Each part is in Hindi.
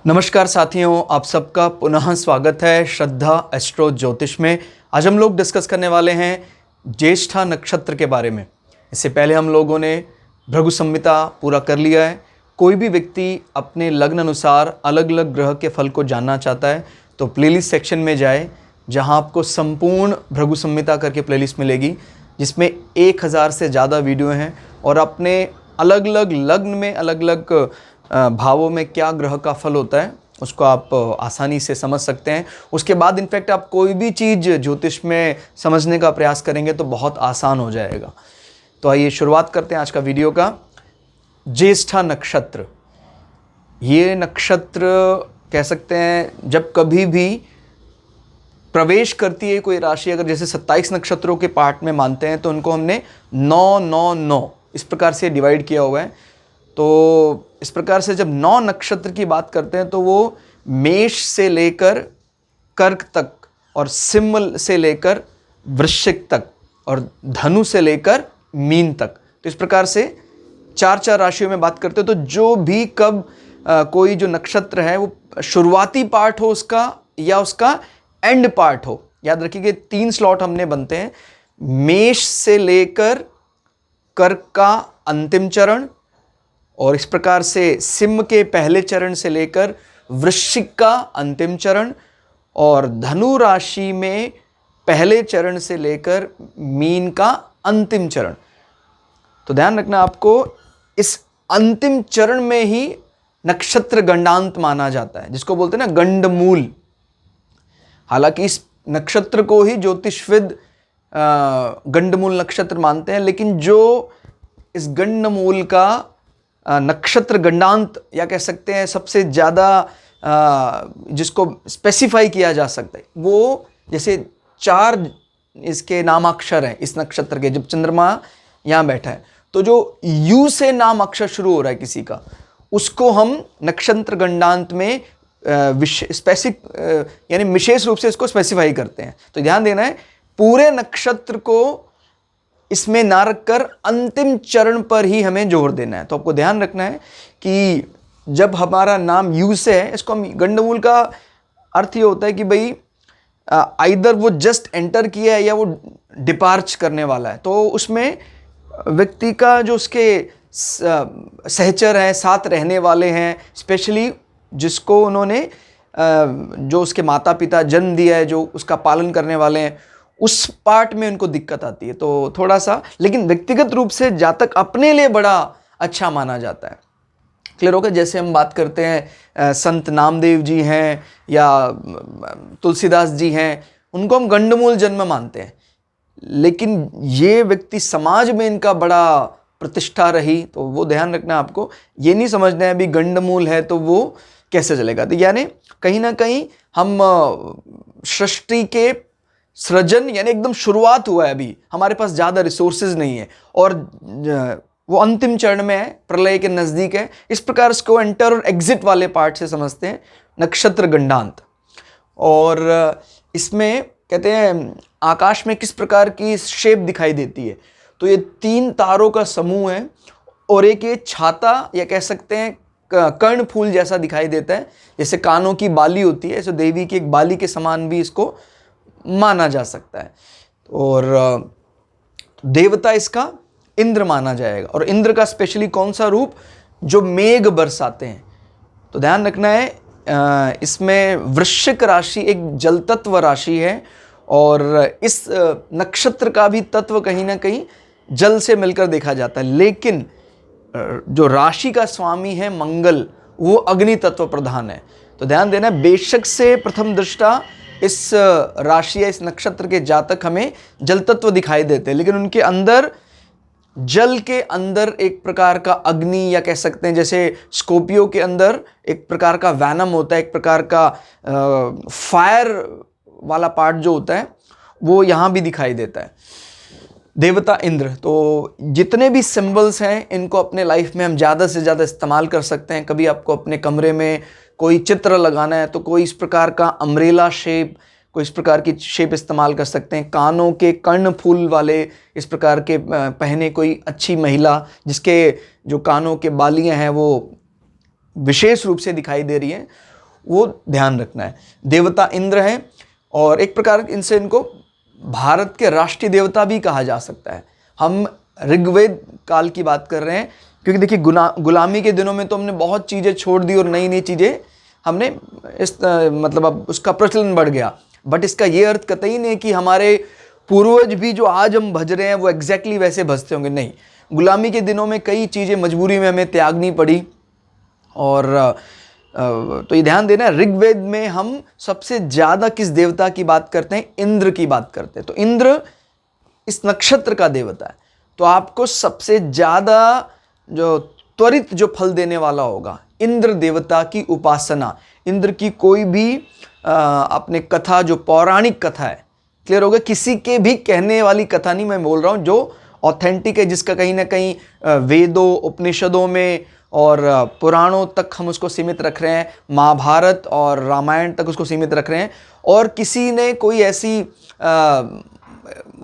नमस्कार साथियों, आप सबका पुनः स्वागत है श्रद्धा एस्ट्रो ज्योतिष में। आज हम लोग डिस्कस करने वाले हैं ज्येष्ठा नक्षत्र के बारे में। इससे पहले हम लोगों ने भृगु संहिता पूरा कर लिया है। कोई भी व्यक्ति अपने लग्न अनुसार अलग अलग ग्रह के फल को जानना चाहता है तो प्लेलिस्ट सेक्शन में जाए, जहां आपको संपूर्ण भृगु संहिता करके प्लेलिस्ट मिलेगी, जिसमें 1000 से ज़्यादा वीडियो हैं और अपने अलग अलग लग्न में अलग अलग भावों में क्या ग्रह का फल होता है उसको आप आसानी से समझ सकते हैं। उसके बाद इनफैक्ट आप कोई भी चीज़ ज्योतिष में समझने का प्रयास करेंगे तो बहुत आसान हो जाएगा। तो आइए शुरुआत करते हैं आज का वीडियो का। ज्येष्ठा नक्षत्र, ये नक्षत्र कह सकते हैं जब कभी भी प्रवेश करती है कोई राशि, अगर जैसे 27 नक्षत्रों के पार्ट में मानते हैं तो उनको हमने 9-9-9 इस प्रकार से डिवाइड किया हुआ है। तो इस प्रकार से जब 9 नक्षत्र की बात करते हैं तो वो मेष से लेकर कर्क तक और सिंह से लेकर वृश्चिक तक और धनु से लेकर मीन तक, तो इस प्रकार से 4 राशियों में बात करते हैं। तो जो भी कब कोई जो नक्षत्र है वो शुरुआती पार्ट हो उसका या उसका एंड पार्ट हो, याद रखिए 3 स्लॉट हमने बनते हैं। मेष से लेकर कर्क का अंतिम चरण, और इस प्रकार से सिंह के पहले चरण से लेकर वृश्चिक का अंतिम चरण, और धनु राशि में पहले चरण से लेकर मीन का अंतिम चरण। तो ध्यान रखना, आपको इस अंतिम चरण में ही नक्षत्र गंडांत माना जाता है, जिसको बोलते हैं ना गंडमूल। हालांकि इस नक्षत्र को ही ज्योतिषविद गंडमूल नक्षत्र मानते हैं, लेकिन जो इस गंडमूल का नक्षत्र गंडांत या कह सकते हैं सबसे ज़्यादा जिसको स्पेसिफाई किया जा सकता है, वो जैसे 4 इसके नामाक्षर हैं इस नक्षत्र के। जब चंद्रमा यहाँ बैठा है तो जो यू से नाम अक्षर शुरू हो रहा है किसी का, उसको हम नक्षत्र गंडांत में यानी विशेष रूप से इसको स्पेसिफाई करते हैं। तो ध्यान देना है, पूरे नक्षत्र को इसमें ना रखकर अंतिम चरण पर ही हमें जोर देना है। तो आपको ध्यान रखना है कि जब हमारा नाम यू से है, इसको हम गंडमूल का अर्थ ये होता है कि भाई आइदर वो जस्ट एंटर किया है या वो डिपार्च करने वाला है। तो उसमें व्यक्ति का जो उसके सहचर हैं, साथ रहने वाले हैं, स्पेशली जिसको उन्होंने जो उसके माता पिता जन्म दिया है, जो उसका पालन करने वाले हैं, उस पार्ट में उनको दिक्कत आती है। तो थोड़ा सा, लेकिन व्यक्तिगत रूप से जातक अपने लिए बड़ा अच्छा माना जाता है। क्लियर होगा? जैसे हम बात करते हैं संत नामदेव जी हैं या तुलसीदास जी हैं, उनको हम गंडमूल जन्म मानते हैं, लेकिन ये व्यक्ति समाज में इनका बड़ा प्रतिष्ठा रही। तो वो ध्यान रखना, आपको ये नहीं समझना है अभी गंडमूल है तो वो कैसे चलेगा। तो यानी कहीं ना कहीं हम सृष्टि के सृजन यानी एकदम शुरुआत हुआ है, अभी हमारे पास ज़्यादा रिसोर्सेज नहीं है और वो अंतिम चरण में है, प्रलय के नज़दीक है। इस प्रकार इसको एंटर और एग्जिट वाले पार्ट से समझते हैं नक्षत्र गंडांत। और इसमें कहते हैं आकाश में किस प्रकार की शेप दिखाई देती है, तो ये 3 तारों का समूह है और एक ये छाता या कह सकते हैं कर्ण फूल जैसा दिखाई देता है, जैसे कानों की बाली होती है, ऐसे देवी की एक बाली के समान भी इसको माना जा सकता है। और देवता इसका इंद्र माना जाएगा, और इंद्र का स्पेशली कौन सा रूप, जो मेघ बरसाते हैं। तो ध्यान रखना है, इसमें वृश्चिक राशि एक जल तत्व राशि है और इस नक्षत्र का भी तत्व कहीं ना कहीं जल से मिलकर देखा जाता है, लेकिन जो राशि का स्वामी है मंगल, वो अग्नि तत्व प्रधान है। तो ध्यान देना, बेशक से प्रथम दृष्टा इस राशि या इस नक्षत्र के जातक हमें जल तत्व दिखाई देते हैं, लेकिन उनके अंदर जल के अंदर एक प्रकार का अग्नि या कह सकते हैं जैसे स्कॉर्पियो के अंदर एक प्रकार का वैनम होता है, एक प्रकार का फायर वाला पार्ट जो होता है वो यहाँ भी दिखाई देता है। देवता इंद्र, तो जितने भी सिंबल्स हैं इनको अपने लाइफ में हम ज़्यादा से ज़्यादा इस्तेमाल कर सकते हैं। कभी आपको अपने कमरे में कोई चित्र लगाना है तो कोई इस प्रकार का अम्ब्रेला शेप, कोई इस प्रकार की शेप इस्तेमाल कर सकते हैं। कानों के कर्ण फूल वाले इस प्रकार के पहने कोई अच्छी महिला जिसके जो कानों के बालियां हैं वो विशेष रूप से दिखाई दे रही हैं, वो ध्यान रखना है। देवता इंद्र है और एक प्रकार इनसे इनको भारत के राष्ट्रीय देवता भी कहा जा सकता है। हम ऋग्वेद काल की बात कर रहे हैं क्योंकि देखिए गुलामी के दिनों में तो हमने बहुत चीज़ें छोड़ दी और नई नई चीज़ें हमने मतलब अब उसका प्रचलन बढ़ गया। बट इसका ये अर्थ कतई नहीं कि हमारे पूर्वज भी जो आज हम भज रहे हैं वो एग्जैक्टली वैसे भजते होंगे, नहीं। गुलामी के दिनों में कई चीज़ें मजबूरी में हमें त्यागनी पड़ी। और तो ये ध्यान देना, ऋग्वेद में हम सबसे ज़्यादा किस देवता की बात करते हैं? इंद्र की बात करते हैं। तो इंद्र इस नक्षत्र का देवता है। तो आपको सबसे ज़्यादा जो त्वरित जो फल देने वाला होगा इंद्र देवता की उपासना। इंद्र की कोई भी अपने कथा, जो पौराणिक कथा है, क्लियर होगा, किसी के भी कहने वाली कथा नहीं मैं बोल रहा हूँ, जो ऑथेंटिक है, जिसका कहीं ना कहीं वेदों, उपनिषदों में और पुराणों तक हम उसको सीमित रख रहे हैं, महाभारत और रामायण तक उसको सीमित रख रहे हैं। और किसी ने कोई ऐसी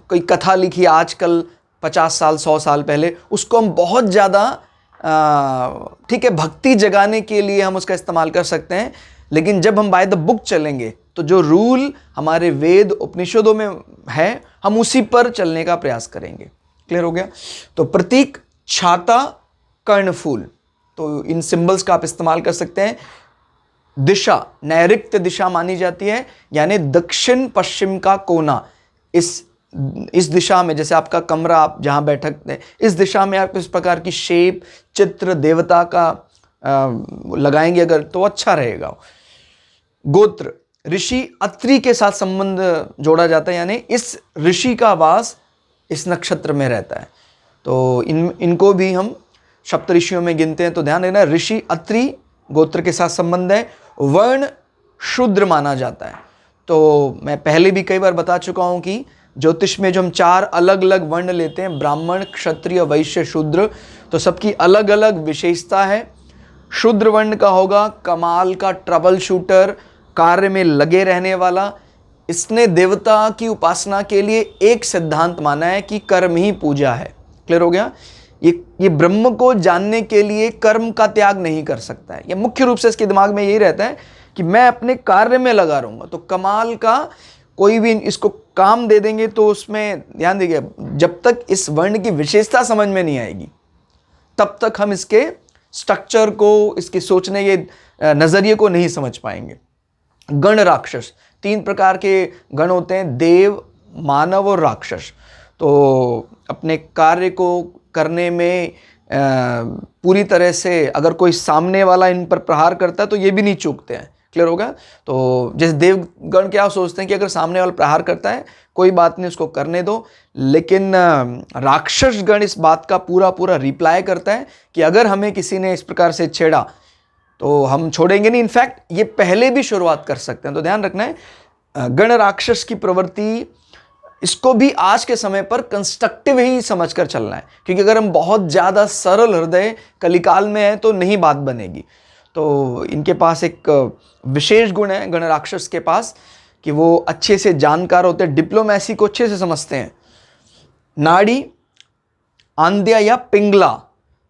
कोई कथा लिखी आजकल 50 साल 100 साल पहले, उसको हम बहुत ज़्यादा ठीक है भक्ति जगाने के लिए हम उसका इस्तेमाल कर सकते हैं। लेकिन जब हम बाय द बुक चलेंगे तो जो रूल हमारे वेद उपनिषदों में है हम उसी पर चलने का प्रयास करेंगे। क्लियर हो गया? तो प्रतीक छाता, कर्णफूल, तो इन सिंबल्स का आप इस्तेमाल कर सकते हैं। दिशा नैऋत्य दिशा मानी जाती है, यानी दक्षिण पश्चिम का कोना। इस दिशा में, जैसे आपका कमरा, आप जहाँ बैठक हैं, इस दिशा में आप इस प्रकार की शेप, चित्र देवता का लगाएंगे अगर, तो अच्छा रहेगा। गोत्र, ऋषि अत्रि के साथ संबंध जोड़ा जाता है, यानी इस ऋषि का वास इस नक्षत्र में रहता है। तो इनको भी हम सप्तऋषियों में गिनते हैं। तो ध्यान देना, ऋषि अत्रि गोत्र के साथ संबंध है। वर्ण शूद्र माना जाता है। तो मैं पहले भी कई बार बता चुका हूं कि ज्योतिष में जो हम 4 अलग अलग वर्ण लेते हैं, ब्राह्मण, क्षत्रिय, वैश्य, शूद्र, तो सबकी अलग अलग विशेषता है। शूद्र वर्ण का होगा कमाल का ट्रबल शूटर, कार्य में लगे रहने वाला। इसने देवता की उपासना के लिए एक सिद्धांत माना है कि कर्म ही पूजा है। क्लियर हो गया? ये ब्रह्म को जानने के लिए कर्म का त्याग नहीं कर सकता है। ये मुख्य रूप से इसके दिमाग में यही रहता है कि मैं अपने कार्य में लगा रहूंगा। तो कमाल का कोई भी इसको काम दे देंगे तो उसमें ध्यान दीजिए, जब तक इस वर्ण की विशेषता समझ में नहीं आएगी तब तक हम इसके स्ट्रक्चर को, इसके सोचने के नजरिए को नहीं समझ पाएंगे। गण राक्षस, 3 प्रकार के गण होते हैं, देव, मानव और राक्षस। तो अपने कार्य को करने में पूरी तरह से अगर कोई सामने वाला इन पर प्रहार करता है तो ये भी नहीं चूकते हैं। क्लियर होगा? तो जैसे देवगण क्या सोचते हैं कि अगर सामने वाला प्रहार करता है कोई बात नहीं, उसको करने दो। लेकिन राक्षस गण इस बात का पूरा पूरा रिप्लाई करता है कि अगर हमें किसी ने इस प्रकार से छेड़ा तो हम छोड़ेंगे नहीं। इनफैक्ट ये पहले भी शुरुआत कर सकते हैं। तो ध्यान रखना है, गण राक्षस की प्रवृत्ति, इसको भी आज के समय पर कंस्ट्रक्टिव ही समझकर चलना है, क्योंकि अगर हम बहुत ज़्यादा सरल हृदय कलिकाल में हैं तो नहीं बात बनेगी। तो इनके पास एक विशेष गुण है गण राक्षस के पास कि वो अच्छे से जानकार होते हैं, डिप्लोमेसी को अच्छे से समझते हैं। नाड़ी, आंध्या या पिंगला,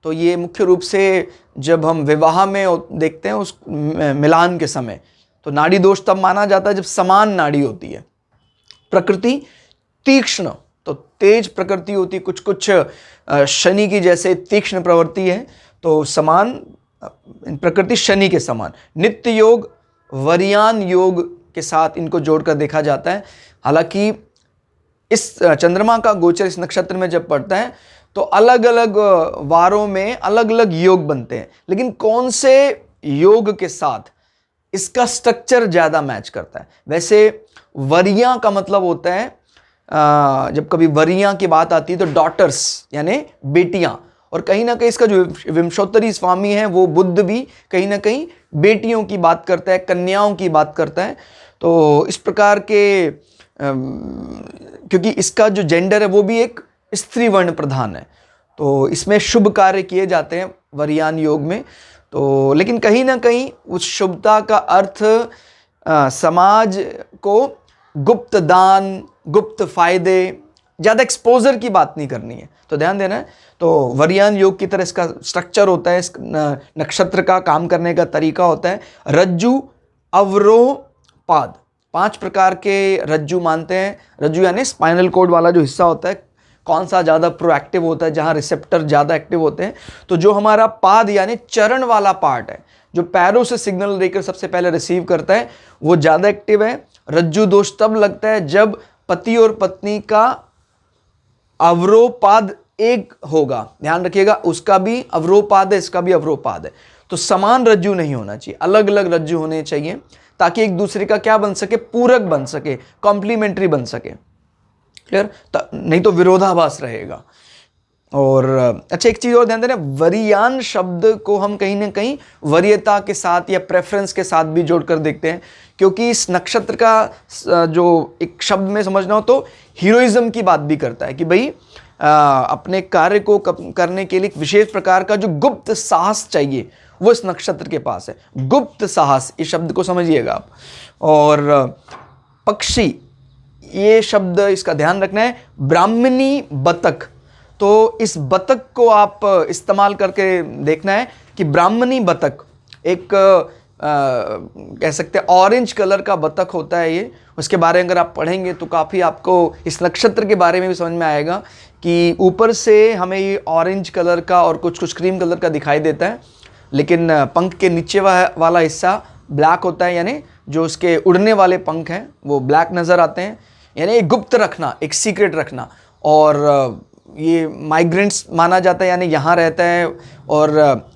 तो ये मुख्य रूप से जब हम विवाह में देखते हैं उस मिलान के समय, तो नाड़ी दोष तब माना जाता है जब समान नाड़ी होती है। प्रकृति तीक्ष्ण, तो तेज प्रकृति होती है, कुछ कुछ शनि की जैसे तीक्ष्ण प्रवृत्ति है, तो समान प्रकृति शनि के समान। नित्य योग, वरियान योग के साथ इनको जोड़कर देखा जाता है। हालांकि इस चंद्रमा का गोचर इस नक्षत्र में जब पड़ता है तो अलग अलग वारों में अलग अलग योग बनते हैं, लेकिन कौन से योग के साथ इसका स्ट्रक्चर ज़्यादा मैच करता है। वैसे वरियां का मतलब होता है, जब कभी वरियां की बात आती है तो डॉटर्स यानी बेटियां, और कहीं ना कहीं इसका जो विंशोत्तरी स्वामी है वो बुद्ध भी कहीं ना कहीं बेटियों की बात करता है, कन्याओं की बात करता है। तो इस प्रकार के क्योंकि इसका जो जेंडर है वो भी एक स्त्री वर्ण प्रधान है, तो इसमें शुभ कार्य किए जाते हैं वरियान योग में। तो लेकिन कहीं ना कहीं उस शुभता का अर्थ समाज को गुप्त दान, गुप्त फायदे, ज़्यादा एक्सपोजर की बात नहीं करनी है। तो ध्यान देना है। तो वरियान योग की तरह इसका स्ट्रक्चर होता है, इस नक्षत्र का काम करने का तरीका होता है। रज्जु अवरोह पाद, 5 प्रकार के रज्जु मानते हैं। रज्जु यानी स्पाइनल कॉर्ड वाला जो हिस्सा होता है, कौन सा ज़्यादा प्रोएक्टिव होता है, जहाँ रिसेप्टर ज़्यादा एक्टिव होते हैं। तो जो हमारा पाद यानी चरण वाला पार्ट है, जो पैरों से सिग्नल देकर सबसे पहले रिसीव करता है, वो ज़्यादा एक्टिव है। रज्जु दोष तब लगता है जब पति और पत्नी का अवरोपाद एक होगा। ध्यान रखिएगा, उसका भी अवरोपाद है, इसका भी अवरोपाद है। तो समान रज्जु नहीं होना चाहिए, अलग अलग रज्जु होने चाहिए, ताकि एक दूसरे का क्या बन सके, पूरक बन सके, कॉम्प्लीमेंट्री बन सके। क्लियर? नहीं तो विरोधाभास रहेगा। और अच्छा, एक चीज और ध्यान देना, वरीयान शब्द को हम कहीं ना कहीं वरीयता के साथ या प्रेफरेंस के साथ भी जोड़कर देखते हैं, क्योंकि इस नक्षत्र का जो एक शब्द में समझना हो तो हीरोइज्म की बात भी करता है कि भाई अपने कार्य को करने के लिए एक विशेष प्रकार का जो गुप्त साहस चाहिए, वो इस नक्षत्र के पास है। गुप्त साहस, इस शब्द को समझिएगा आप। और पक्षी, ये शब्द इसका ध्यान रखना है, ब्राह्मणी बतख। तो इस बतख को आप इस्तेमाल करके देखना है कि ब्राह्मणी बतख एक कह सकते हैं ऑरेंज कलर का बतख होता है ये। उसके बारे में अगर आप पढ़ेंगे तो काफ़ी आपको इस नक्षत्र के बारे में भी समझ में आएगा कि ऊपर से हमें ये ऑरेंज कलर का और कुछ कुछ क्रीम कलर का दिखाई देता है, लेकिन पंख के नीचे वाला हिस्सा ब्लैक होता है, यानी जो उसके उड़ने वाले पंख हैं वो ब्लैक नज़र आते हैं। यानी एक गुप्त रखना, एक सीक्रेट रखना। और ये माइग्रेंट्स माना जाता है, यानी यहाँ रहता है और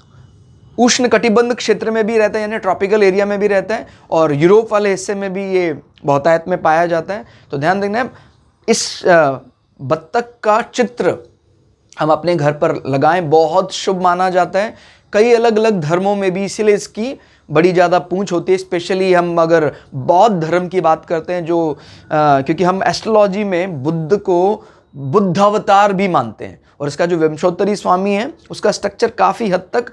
उष्ण कटिबंध क्षेत्र में भी रहता है, यानी ट्रॉपिकल एरिया में भी रहता है, और यूरोप वाले हिस्से में भी ये बहुतायत में पाया जाता है। तो ध्यान देना है, इस बत्तख का चित्र हम अपने घर पर लगाएं, बहुत शुभ माना जाता है। कई अलग अलग धर्मों में भी इसीलिए इसकी बड़ी ज़्यादा पूंछ होती है। स्पेशली हम अगर बौद्ध धर्म की बात करते हैं, जो क्योंकि हम एस्ट्रोलॉजी में बुद्ध को बुद्धावतार भी मानते हैं, और इसका जो विंशोत्तरी स्वामी है उसका स्ट्रक्चर काफ़ी हद तक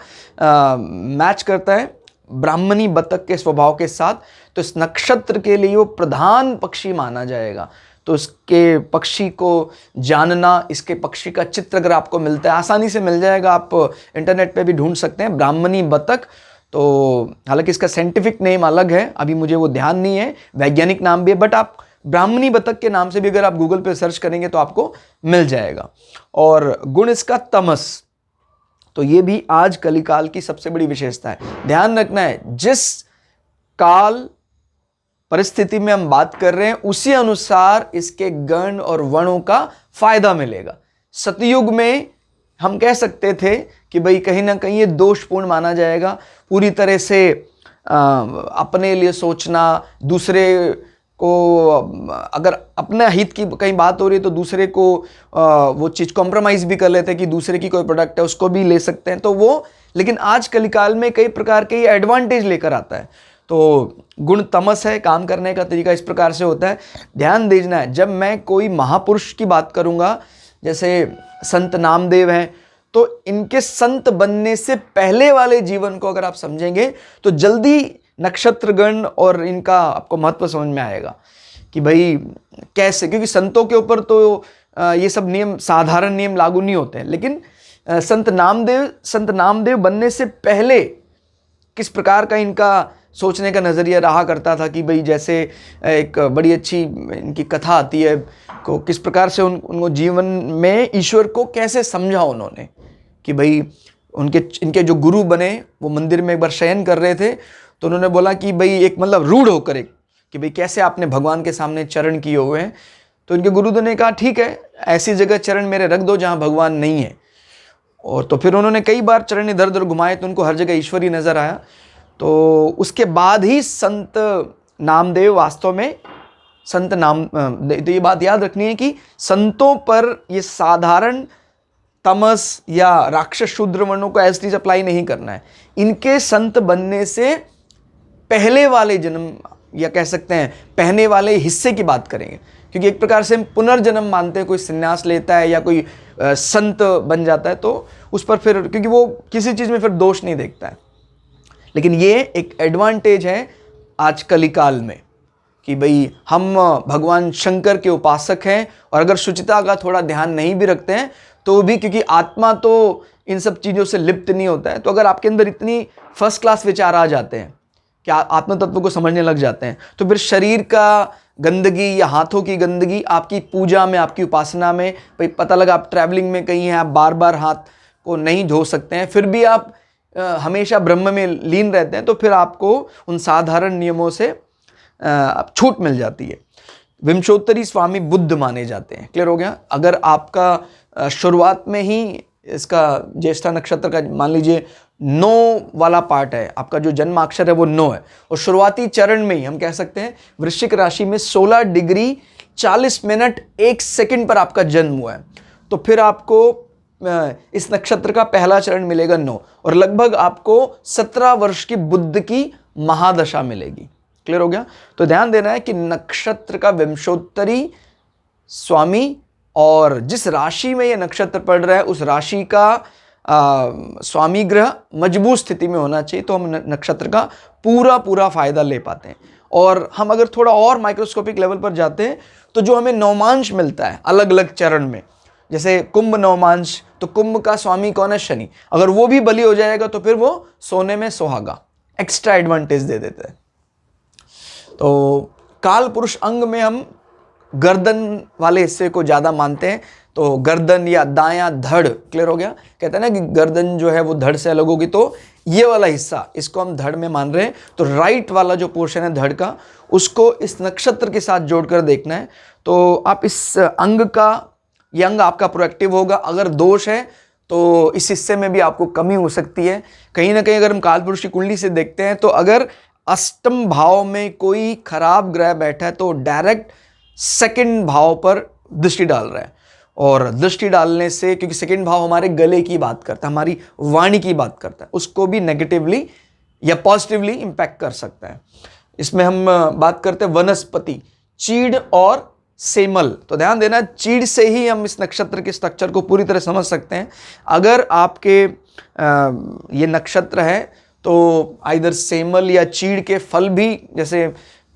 मैच करता है ब्राह्मणी बतख के स्वभाव के साथ। तो इस नक्षत्र के लिए वो प्रधान पक्षी माना जाएगा। तो इसके पक्षी को जानना, इसके पक्षी का चित्र अगर आपको मिलता है, आसानी से मिल जाएगा, आप इंटरनेट पे भी ढूंढ सकते हैं, ब्राह्मणी बतख। तो हालांकि इसका साइंटिफिक नेम अलग है, अभी मुझे वो ध्यान नहीं है, वैज्ञानिक नाम भी है, बट आप ब्राह्मणी बतख के नाम से भी अगर आप गूगल पे सर्च करेंगे तो आपको मिल जाएगा। और गुण इसका तमस, तो ये भी आज कलिकाल की सबसे बड़ी विशेषता है। ध्यान रखना है, जिस काल परिस्थिति में हम बात कर रहे हैं उसी अनुसार इसके गण और वर्णों का फायदा मिलेगा। सतयुग में हम कह सकते थे कि भाई कहीं ना कहीं ये दोषपूर्ण माना जाएगा, पूरी तरह से अपने लिए सोचना, दूसरे को अगर अपने हित की कहीं बात हो रही है तो दूसरे को वो चीज़ कॉम्प्रोमाइज़ भी कर लेते हैं कि दूसरे की कोई प्रोडक्ट है उसको भी ले सकते हैं, तो वो, लेकिन आज कलिकाल में कई प्रकार के एडवांटेज लेकर आता है। तो गुण तमस है, काम करने का तरीका इस प्रकार से होता है। ध्यान देना है, जब मैं कोई महापुरुष की बात करूँगा, जैसे संत नामदेव हैं, तो इनके संत बनने से पहले वाले जीवन को अगर आप समझेंगे तो जल्दी नक्षत्रगण और इनका आपको महत्व समझ में आएगा कि भाई कैसे, क्योंकि संतों के ऊपर तो ये सब नियम, साधारण नियम लागू नहीं होते हैं, लेकिन संत नामदेव बनने से पहले किस प्रकार का इनका सोचने का नज़रिया रहा करता था कि भाई जैसे एक बड़ी अच्छी इनकी कथा आती है को किस प्रकार से उनको जीवन में ईश्वर को कैसे समझा उन्होंने कि भाई इनके जो गुरु बने वो मंदिर में एक बार शयन कर रहे थे, तो उन्होंने बोला कि भाई एक मतलब रूढ़ होकर एक कि भाई कैसे आपने भगवान के सामने चरण किए हुए हैं। तो इनके गुरुदेव ने कहा ठीक है, ऐसी जगह चरण मेरे रख दो जहाँ भगवान नहीं है। और तो फिर उन्होंने कई बार चरण इधर उधर घुमाए तो उनको हर जगह ईश्वर ही नज़र आया। तो उसके बाद ही संत नामदेव वास्तव में तो ये बात याद रखनी है कि संतों पर ये साधारण तमस या राक्षस शूद्र वर्णों को एज इट अप्लाई नहीं करना है। इनके संत बनने से पहले वाले जन्म या कह सकते हैं पहने वाले हिस्से की बात करेंगे, क्योंकि एक प्रकार से हम पुनर्जन्म मानते हैं, कोई संन्यास लेता है या कोई संत बन जाता है तो उस पर फिर, क्योंकि वो किसी चीज़ में फिर दोष नहीं देखता है। लेकिन ये एक एडवांटेज है आज कलिकाल में कि भाई हम भगवान शंकर के उपासक हैं, और अगर शुचिता का थोड़ा ध्यान नहीं भी रखते हैं तो भी, क्योंकि आत्मा तो इन सब चीज़ों से लिप्त नहीं होता है, तो अगर आपके अंदर इतनी फर्स्ट क्लास विचार आ जाते हैं कि आत्म तत्व को समझने लग जाते हैं, तो फिर शरीर का गंदगी या हाथों की गंदगी आपकी पूजा में, आपकी उपासना में, भाई पता लगा आप ट्रैवलिंग में कहीं हैं, आप बार बार हाथ को नहीं धो सकते हैं, फिर भी आप हमेशा ब्रह्म में लीन रहते हैं, तो फिर आपको उन साधारण नियमों से छूट मिल जाती है। विंशोत्तरी स्वामी बुद्ध माने जाते हैं। क्लियर हो गया? अगर आपका शुरुआत में ही इसका ज्येष्ठा नक्षत्र का मान लीजिए 9 वाला पार्ट है, आपका जो जन्माक्षर है वो 9 है, और शुरुआती चरण में ही हम कह सकते हैं वृश्चिक राशि में 16 डिग्री 40 मिनट 1 सेकंड पर आपका जन्म हुआ है, तो फिर आपको इस नक्षत्र का पहला चरण मिलेगा 9, और लगभग आपको 17 वर्ष की बुद्ध की महादशा मिलेगी। क्लियर हो गया? तो ध्यान देना है कि नक्षत्र का विंशोत्तरी स्वामी और जिस राशि में यह नक्षत्र पड़ रहा है उस राशि का स्वामी ग्रह मजबूत स्थिति में होना चाहिए, तो हम नक्षत्र का पूरा फायदा ले पाते हैं। और हम अगर थोड़ा और माइक्रोस्कोपिक लेवल पर जाते हैं तो जो हमें नवमांश मिलता है अलग अलग चरण में, जैसे कुंभ नवमांश, तो कुंभ का स्वामी कौन है? शनि। अगर वो भी बली हो जाएगा तो फिर वो सोने में सुहागा, एक्स्ट्रा एडवांटेज दे देते हैं। तो काल पुरुष अंग में हम गर्दन वाले हिस्से को ज़्यादा मानते हैं, तो गर्दन या दायां धड़। क्लियर हो गया? कहते हैं ना कि गर्दन जो है वो धड़ से अलग होगी, तो ये वाला हिस्सा इसको हम धड़ में मान रहे हैं। तो राइट वाला जो पोर्शन है धड़ का, उसको इस नक्षत्र के साथ जोड़कर देखना है। तो आप इस अंग का, ये अंग आपका प्रोएक्टिव होगा। अगर दोष है तो इस हिस्से में भी आपको कमी हो सकती है। कहीं ना कहीं अगर हम काल पुरुष की कुंडली से देखते हैं तो अगर अष्टम भाव में कोई खराब ग्रह बैठा है तो डायरेक्ट सेकंड भाव पर दृष्टि डाल रहा है, और दृष्टि डालने से, क्योंकि सेकंड भाव हमारे गले की बात करता है, हमारी वाणी की बात करता है, उसको भी नेगेटिवली या पॉजिटिवली इंपैक्ट कर सकता है। इसमें हम बात करते हैं वनस्पति, चीड़ और सेमल। तो ध्यान देना, चीड़ से ही हम इस नक्षत्र के स्ट्रक्चर को पूरी तरह समझ सकते हैं। अगर आपके ये नक्षत्र है तो आइदर सेमल या चीड़ के फल भी, जैसे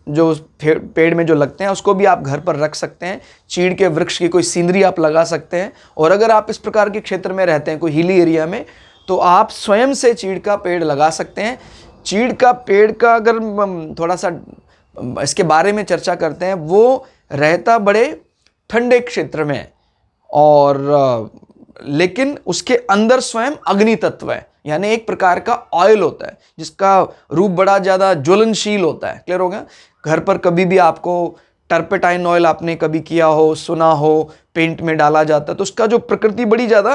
जो पेड़ में जो लगते हैं, उसको भी आप घर पर रख सकते हैं। चीड़ के वृक्ष की कोई सीनरी आप लगा सकते हैं। और अगर आप इस प्रकार के क्षेत्र में रहते हैं, कोई हिली एरिया में, तो आप स्वयं से चीड़ का पेड़ लगा सकते हैं। चीड़ का पेड़ का अगर थोड़ा सा इसके बारे में चर्चा करते हैं, वो रहता बड़े ठंडे क्षेत्र में, और लेकिन उसके अंदर स्वयं अग्नि तत्व है, यानी एक प्रकार का ऑयल होता है जिसका रूप बड़ा ज़्यादा ज्वलनशील होता है। क्लियर हो गया? घर पर कभी भी आपको टर्पेटाइन ऑयल आपने कभी किया हो, सुना हो, पेंट में डाला जाता है, तो उसका जो प्रकृति बड़ी ज़्यादा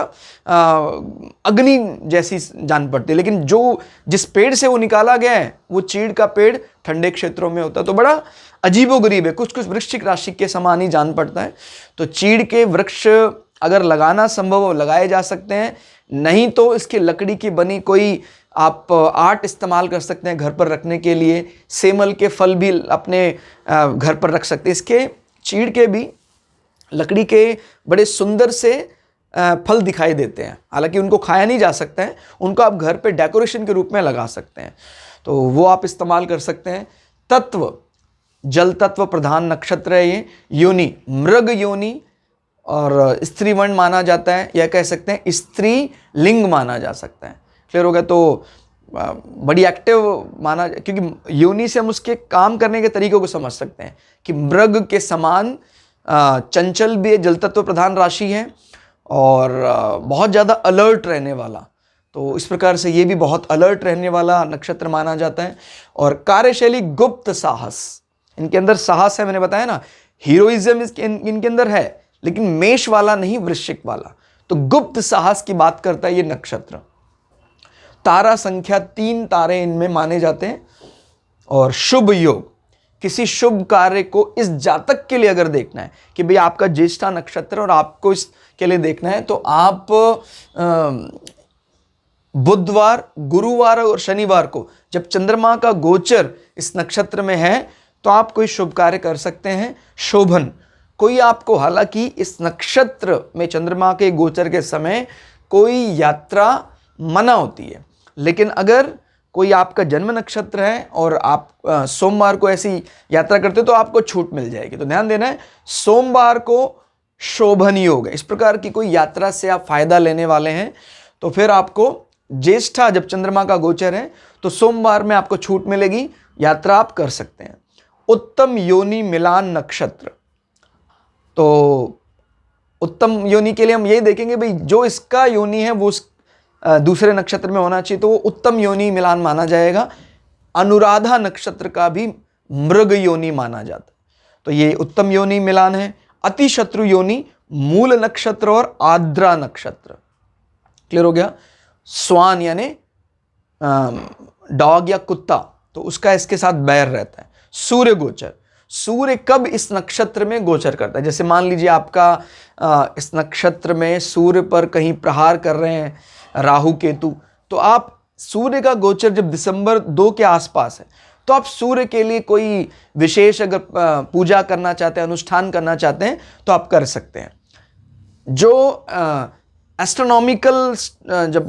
अग्नि जैसी जान पड़ती है, लेकिन जो जिस पेड़ से वो निकाला गया है वो चीड़ का पेड़ ठंडे क्षेत्रों में होता है। तो बड़ा अजीबोगरीब है, कुछ कुछ वृश्चिक राशि के समान ही जान पड़ता है। तो चीड़ के वृक्ष अगर लगाना संभव हो लगाए जा सकते हैं, नहीं तो इसकी लकड़ी की बनी कोई आप आर्ट इस्तेमाल कर सकते हैं घर पर रखने के लिए। सेमल के फल भी अपने घर पर रख सकते हैं। इसके चीड़ के भी लकड़ी के बड़े सुंदर से फल दिखाई देते हैं, हालांकि उनको खाया नहीं जा सकता है, उनको आप घर पे डेकोरेशन के रूप में लगा सकते हैं, तो वो आप इस्तेमाल कर सकते हैं। तत्व, जल तत्व प्रधान नक्षत्र है ये। योनि, मृग योनि और स्त्री वर्ण माना जाता है, या कह सकते हैं स्त्री लिंग माना जा सकता है। क्लियर हो गया? तो बड़ी एक्टिव माना, क्योंकि योनि से हम उसके काम करने के तरीकों को समझ सकते हैं कि मृग के समान चंचल भी जल तत्व प्रधान राशि है, और बहुत ज़्यादा अलर्ट रहने वाला, तो इस प्रकार से ये भी बहुत अलर्ट रहने वाला नक्षत्र माना जाता है। और कार्यशैली, गुप्त साहस, इनके अंदर साहस है, मैंने बताया ना, हीरोइज्म इनके अंदर है, लेकिन मेष वाला नहीं, वृश्चिक वाला। तो गुप्त साहस की बात करता है ये नक्षत्र। तारा संख्या 3 तारे इनमें माने जाते हैं। और शुभ योग, किसी शुभ कार्य को इस जातक के लिए अगर देखना है कि भाई आपका ज्येष्ठा नक्षत्र और आपको इसके लिए देखना है, तो आप बुधवार, गुरुवार और शनिवार को जब चंद्रमा का गोचर इस नक्षत्र में है तो आप कोई शुभ कार्य कर सकते हैं। शोभन, कोई आपको, हालांकि इस नक्षत्र में चंद्रमा के गोचर के समय कोई यात्रा मना होती है, लेकिन अगर कोई आपका जन्म नक्षत्र है और आप सोमवार को ऐसी यात्रा करते हो तो आपको छूट मिल जाएगी। तो ध्यान देना है, सोमवार को शोभन योग है, इस प्रकार की कोई यात्रा से आप फायदा लेने वाले हैं, तो फिर आपको ज्येष्ठा जब चंद्रमा का गोचर है तो सोमवार में आपको छूट मिलेगी। यात्रा आप कर सकते हैं। उत्तम योनि मिलान नक्षत्र, तो उत्तम योनि के लिए हम यही देखेंगे भाई जो इसका योनि है वो दूसरे नक्षत्र में होना चाहिए, तो वो उत्तम योनि मिलान माना जाएगा। अनुराधा नक्षत्र का भी मृग योनि माना जाता है, तो ये उत्तम योनि मिलान है। अति शत्रु योनि मूल नक्षत्र और आद्रा नक्षत्र। क्लियर हो गया। स्वान यानी डॉग या कुत्ता, तो उसका इसके साथ बैर रहता है। सूर्य गोचर, सूर्य कब इस नक्षत्र में गोचर करता है, जैसे मान लीजिए आपका इस नक्षत्र में सूर्य पर कहीं प्रहार कर रहे हैं राहु केतु, तो आप सूर्य का गोचर जब दिसंबर 2 के आसपास है, तो आप सूर्य के लिए कोई विशेष अगर पूजा करना चाहते हैं, अनुष्ठान करना चाहते हैं, तो आप कर सकते हैं। जो एस्ट्रोनॉमिकल जब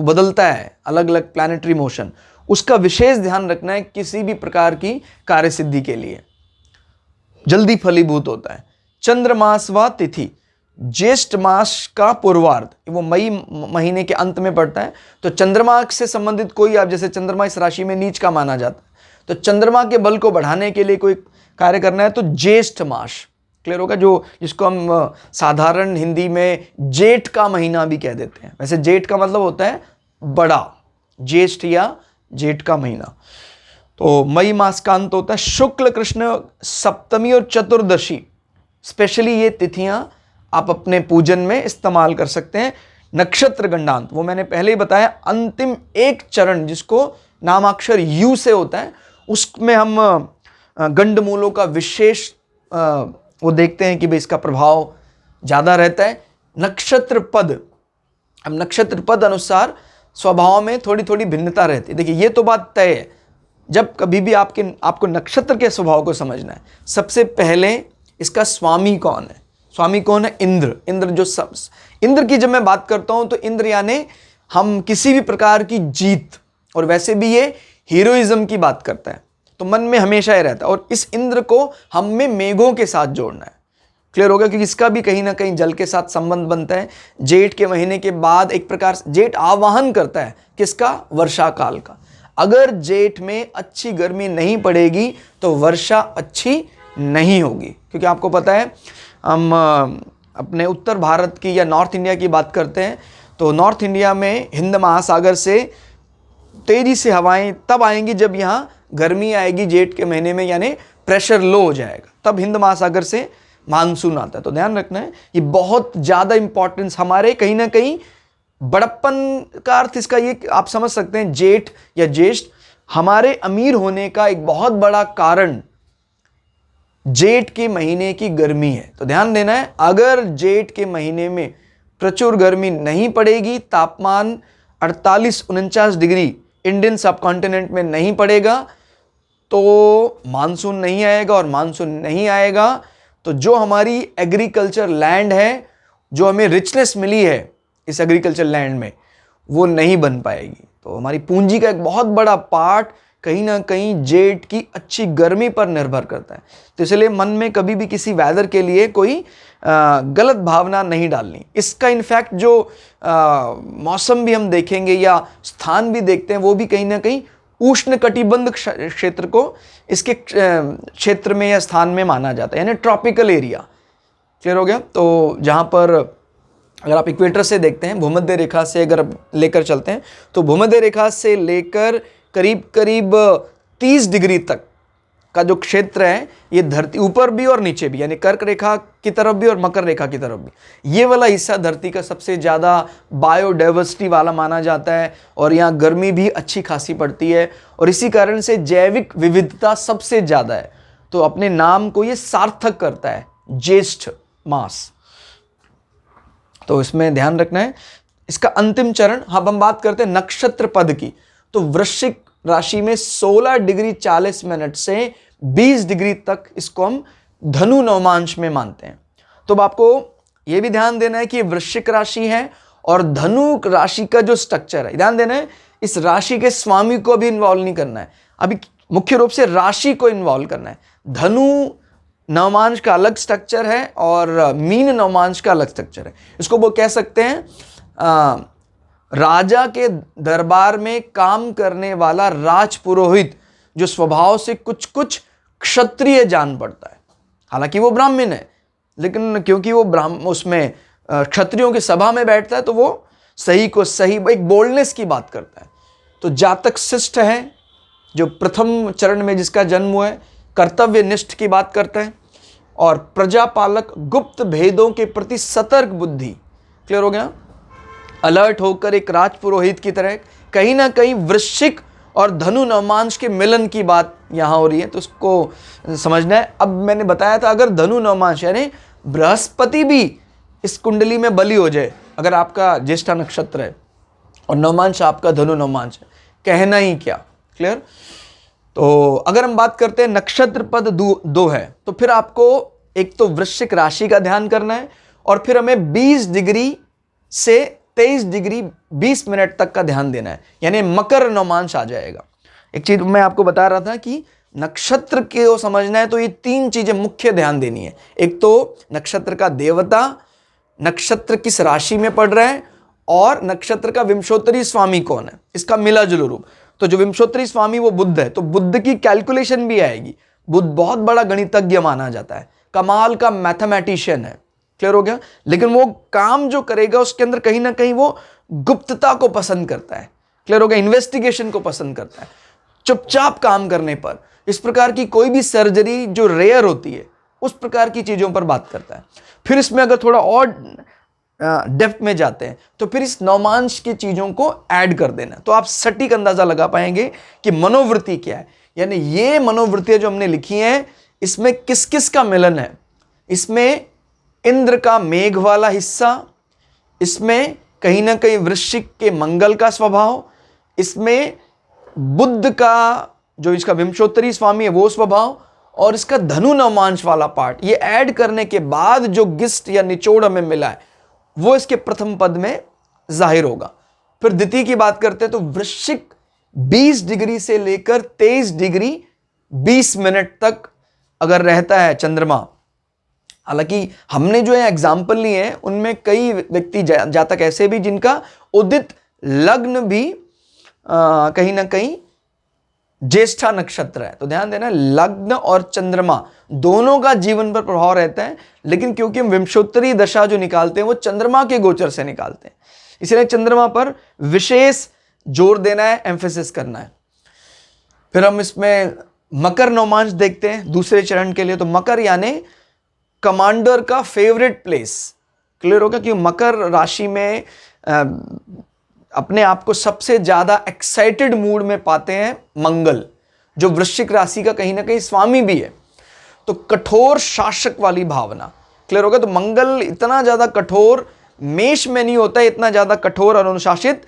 बदलता है अलग अलग प्लैनेटरी मोशन, उसका विशेष ध्यान रखना है किसी भी प्रकार की कार्य सिद्धि के लिए, जल्दी फलीभूत होता है। चंद्रमास व तिथि, ज्येष्ठ मास का पूर्वार्ध, वो मई महीने के अंत में पड़ता है, तो चंद्रमा से संबंधित कोई, आप जैसे चंद्रमा इस राशि में नीच का माना जाता है, तो चंद्रमा के बल को बढ़ाने के लिए कोई कार्य करना है तो ज्येष्ठ मास। क्लियर होगा। जो जिसको हम साधारण हिंदी में जेठ का महीना भी कह देते हैं, वैसे जेठ का मतलब होता है बड़ा, ज्येष्ठ या जेठ का महीना। तो मई मास का अंत होता है। शुक्ल कृष्ण सप्तमी और चतुर्दशी, स्पेशली ये तिथियां आप अपने पूजन में इस्तेमाल कर सकते हैं। नक्षत्र गंडांत, वो मैंने पहले ही बताया, अंतिम एक चरण जिसको नामाक्षर यू से होता है, उसमें हम गंडमूलों का विशेष वो देखते हैं कि भाई इसका प्रभाव ज़्यादा रहता है। नक्षत्र पद, अब नक्षत्र पद अनुसार स्वभाव में थोड़ी थोड़ी भिन्नता रहती है। देखिए ये तो बात तय है, जब कभी भी आपको नक्षत्र के स्वभाव को समझना है, सबसे पहले इसका स्वामी कौन है। स्वामी कौन है? इंद्र। इंद्र की जब मैं बात करता हूं तो इंद्र यानी हम किसी भी प्रकार की जीत, और वैसे भी ये हीरोइज्म की बात करता है, तो मन में हमेशा ही रहता है। और इस इंद्र को हमें मेघों के साथ जोड़ना है। क्लियर हो गया, क्योंकि इसका भी कहीं ना कहीं जल के साथ संबंध बनता है। जेठ के महीने के बाद एक प्रकार से जेठ आवाहन करता है किसका? वर्षा काल का। अगर जेठ में अच्छी गर्मी नहीं पड़ेगी तो वर्षा अच्छी नहीं होगी, क्योंकि आपको पता है हम अपने उत्तर भारत की या नॉर्थ इंडिया की बात करते हैं, तो नॉर्थ इंडिया में हिंद महासागर से तेजी से हवाएं तब आएंगी जब यहाँ गर्मी आएगी जेठ के महीने में, यानी प्रेशर लो हो जाएगा, तब हिंद महासागर से मानसून आता है। तो ध्यान रखना है, ये बहुत ज़्यादा इंपॉर्टेंस हमारे कहीं ना कहीं बड़प्पन का अर्थ इसका ये आप समझ सकते हैं, जेठ या ज्येष्ठ हमारे अमीर होने का एक बहुत बड़ा कारण जेठ के महीने की गर्मी है। तो ध्यान देना है, अगर जेठ के महीने में प्रचुर गर्मी नहीं पड़ेगी, तापमान 48-49 डिग्री इंडियन सब कॉन्टिनेंट में नहीं पड़ेगा, तो मानसून नहीं आएगा, और मानसून नहीं आएगा तो जो हमारी एग्रीकल्चर लैंड है, जो हमें रिचनेस मिली है इस एग्रीकल्चर लैंड में, वो नहीं बन पाएगी। तो हमारी पूंजी का एक बहुत बड़ा पार्ट कहीं ना कहीं जेठ की अच्छी गर्मी पर निर्भर करता है। तो इसलिए मन में कभी भी किसी वेदर के लिए कोई गलत भावना नहीं डालनी। इसका इनफैक्ट जो मौसम भी हम देखेंगे या स्थान भी देखते हैं, वो भी कहीं ना कहीं उष्ण कटिबंध क्षेत्र को इसके क्षेत्र में या स्थान में माना जाता है, यानी ट्रॉपिकल एरिया। क्लियर हो गया। तो जहाँ पर अगर आप इक्वेटर से देखते हैं, भूमध्य रेखा से अगर लेकर चलते हैं, तो भूमध्य रेखा से लेकर करीब करीब 30 डिग्री तक का जो क्षेत्र है, ये धरती ऊपर भी और नीचे भी, यानी कर्क रेखा की तरफ भी और मकर रेखा की तरफ भी, ये वाला हिस्सा धरती का सबसे ज़्यादा बायोडाइवर्सिटी वाला माना जाता है, और यहाँ गर्मी भी अच्छी खासी पड़ती है, और इसी कारण से जैविक विविधता सबसे ज़्यादा है। तो अपने नाम को ये सार्थक करता है, ज्येष्ठ मास। तो इसमें ध्यान रखना है। इसका अंतिम चरण, अब हम बात करते हैं नक्षत्र पद की, तो वृश्चिक राशि में 16 डिग्री 40 मिनट से 20 डिग्री तक इसको हम धनु नवमांश में मानते हैं। तो अब आपको यह भी ध्यान देना है कि वृश्चिक राशि है और धनु राशि का जो स्ट्रक्चर है, ध्यान देना है, इस राशि के स्वामी को भी इन्वॉल्व नहीं करना है, अभी मुख्य रूप से राशि को इन्वॉल्व करना है। धनु नवमांश का अलग स्ट्रक्चर है और मीन नवमांश का अलग स्ट्रक्चर है। इसको वो कह सकते हैं राजा के दरबार में काम करने वाला राजपुरोहित जो स्वभाव से कुछ कुछ क्षत्रिय जान पड़ता है। हालांकि वो ब्राह्मण है, लेकिन क्योंकि वो उसमें क्षत्रियों की सभा में बैठता है तो वो सही को सही, एक बोल्डनेस की बात करता है। तो जातक शिष्ट है, जो प्रथम चरण में जिसका जन्म हुआ है, कर्तव्य निष्ठ की बात करता है, और प्रजापालक गुप्त भेदों के प्रति सतर्क बुद्धि, क्लियर हो गया, अलर्ट होकर एक राजपुरोहित की तरह। कहीं ना कहीं वृश्चिक और धनु नवमांश के मिलन की बात यहाँ हो रही है, तो उसको समझना है। अब मैंने बताया था अगर धनु नवमांश यानी बृहस्पति भी इस कुंडली में बलि हो जाए, अगर आपका ज्येष्ठा नक्षत्र है और नवमांश आपका धनु नवमांश है, कहना ही क्या, क्लियर। तो अगर हम बात करते हैं नक्षत्र पद दो है, तो फिर आपको एक तो वृश्चिक राशि का ध्यान करना है, और फिर हमें 20 डिग्री से 23 डिग्री 20 मिनट तक का ध्यान देना है, यानी मकर नवमांश आ जाएगा। एक चीज मैं आपको बता रहा था कि नक्षत्र को समझना है तो ये 3 चीजें मुख्य ध्यान देनी है। एक तो नक्षत्र का देवता, नक्षत्र किस राशि में पड़ रहा है, और नक्षत्र का विंशोत्तरी स्वामी कौन है, इसका मिला जुला रूप। तो जो विंशोत्तरी स्वामी वो बुध है, तो बुध की कैलकुलेशन भी आएगी। बुध बहुत बड़ा गणितज्ञ माना जाता है, कमाल का मैथमेटिशियन है, क्लियर हो गया। लेकिन वो काम जो करेगा उसके अंदर कहीं ना कहीं वो गुप्तता को पसंद करता है, क्लियर हो गया, इन्वेस्टिगेशन को पसंद करता है, चुपचाप काम करने पर। इस प्रकार की कोई भी सर्जरी जो रेयर होती है उस प्रकार की चीजों पर बात करता है। फिर इसमें अगर थोड़ा और डेप्थ में जाते हैं तो फिर इस नवमांश की चीजों को ऐड कर देना, तो आप सटीक अंदाजा लगा पाएंगे कि मनोवृत्ति क्या है। यानी ये मनोवृत्तियां जो हमने लिखी हैं, इसमें किस किस का मिलन है। इसमें इंद्र का मेघ वाला हिस्सा, इसमें कहीं ना कहीं वृश्चिक के मंगल का स्वभाव, इसमें बुध का जो इसका विंशोत्तरी स्वामी है वो स्वभाव, और इसका धनु नवमांश वाला पार्ट, ये ऐड करने के बाद जो गिस्ट या निचोड़ हमें मिला है वो इसके प्रथम पद में जाहिर होगा। फिर द्वितीय की बात करते हैं तो वृश्चिक 20 डिग्री से लेकर 23 डिग्री 20 मिनट तक अगर रहता है चंद्रमा। हालांकि हमने जो है एग्जाम्पल लिए हैं उनमें कई व्यक्ति जातक ऐसे भी जिनका उदित लग्न भी कहीं ना कहीं ज्येष्ठा नक्षत्र है। तो ध्यान देना, लग्न और चंद्रमा दोनों का जीवन पर प्रभाव रहता है, लेकिन क्योंकि हम विंशोत्तरी दशा जो निकालते हैं वो चंद्रमा के गोचर से निकालते हैं, इसलिए चंद्रमा पर विशेष जोर देना है, एम्फेसिस करना है। फिर हम इसमें मकर नवमांश देखते हैं दूसरे चरण के लिए। तो मकर यानी कमांडर का फेवरेट प्लेस, क्लियर होगा, कि मकर राशि में अपने आप को सबसे ज्यादा एक्साइटेड मूड में पाते हैं मंगल, जो वृश्चिक राशि का कहीं ना कहीं स्वामी भी है। तो कठोर शासक वाली भावना, क्लियर होगा। तो मंगल इतना ज्यादा कठोर मेष में नहीं होता है, इतना ज्यादा कठोर और अनुशासित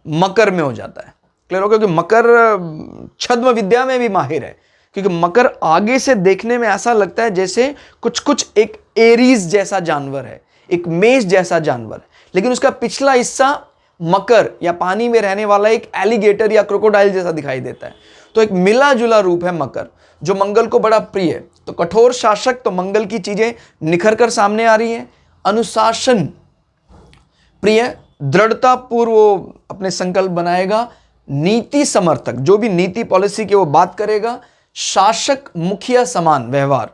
मकर में हो जाता है, क्लियर होगा। क्योंकि मकर छद्म विद्या में भी माहिर है, क्योंकि मकर आगे से देखने में ऐसा लगता है जैसे कुछ कुछ एक एरीज जैसा जानवर है, एक मेष जैसा जानवर है, लेकिन उसका पिछला हिस्सा मकर या पानी में रहने वाला एक एलिगेटर या क्रोकोडाइल जैसा दिखाई देता है। तो एक मिला जुला रूप है मकर, जो मंगल को बड़ा प्रिय है। तो कठोर शासक, तो मंगल की चीजें निखर कर सामने आ रही हैं। अनुशासन प्रिय, दृढ़ता पूर्व वो अपने संकल्प बनाएगा। नीति समर्थक, जो भी नीति पॉलिसी की वो बात करेगा। शासक मुखिया समान व्यवहार,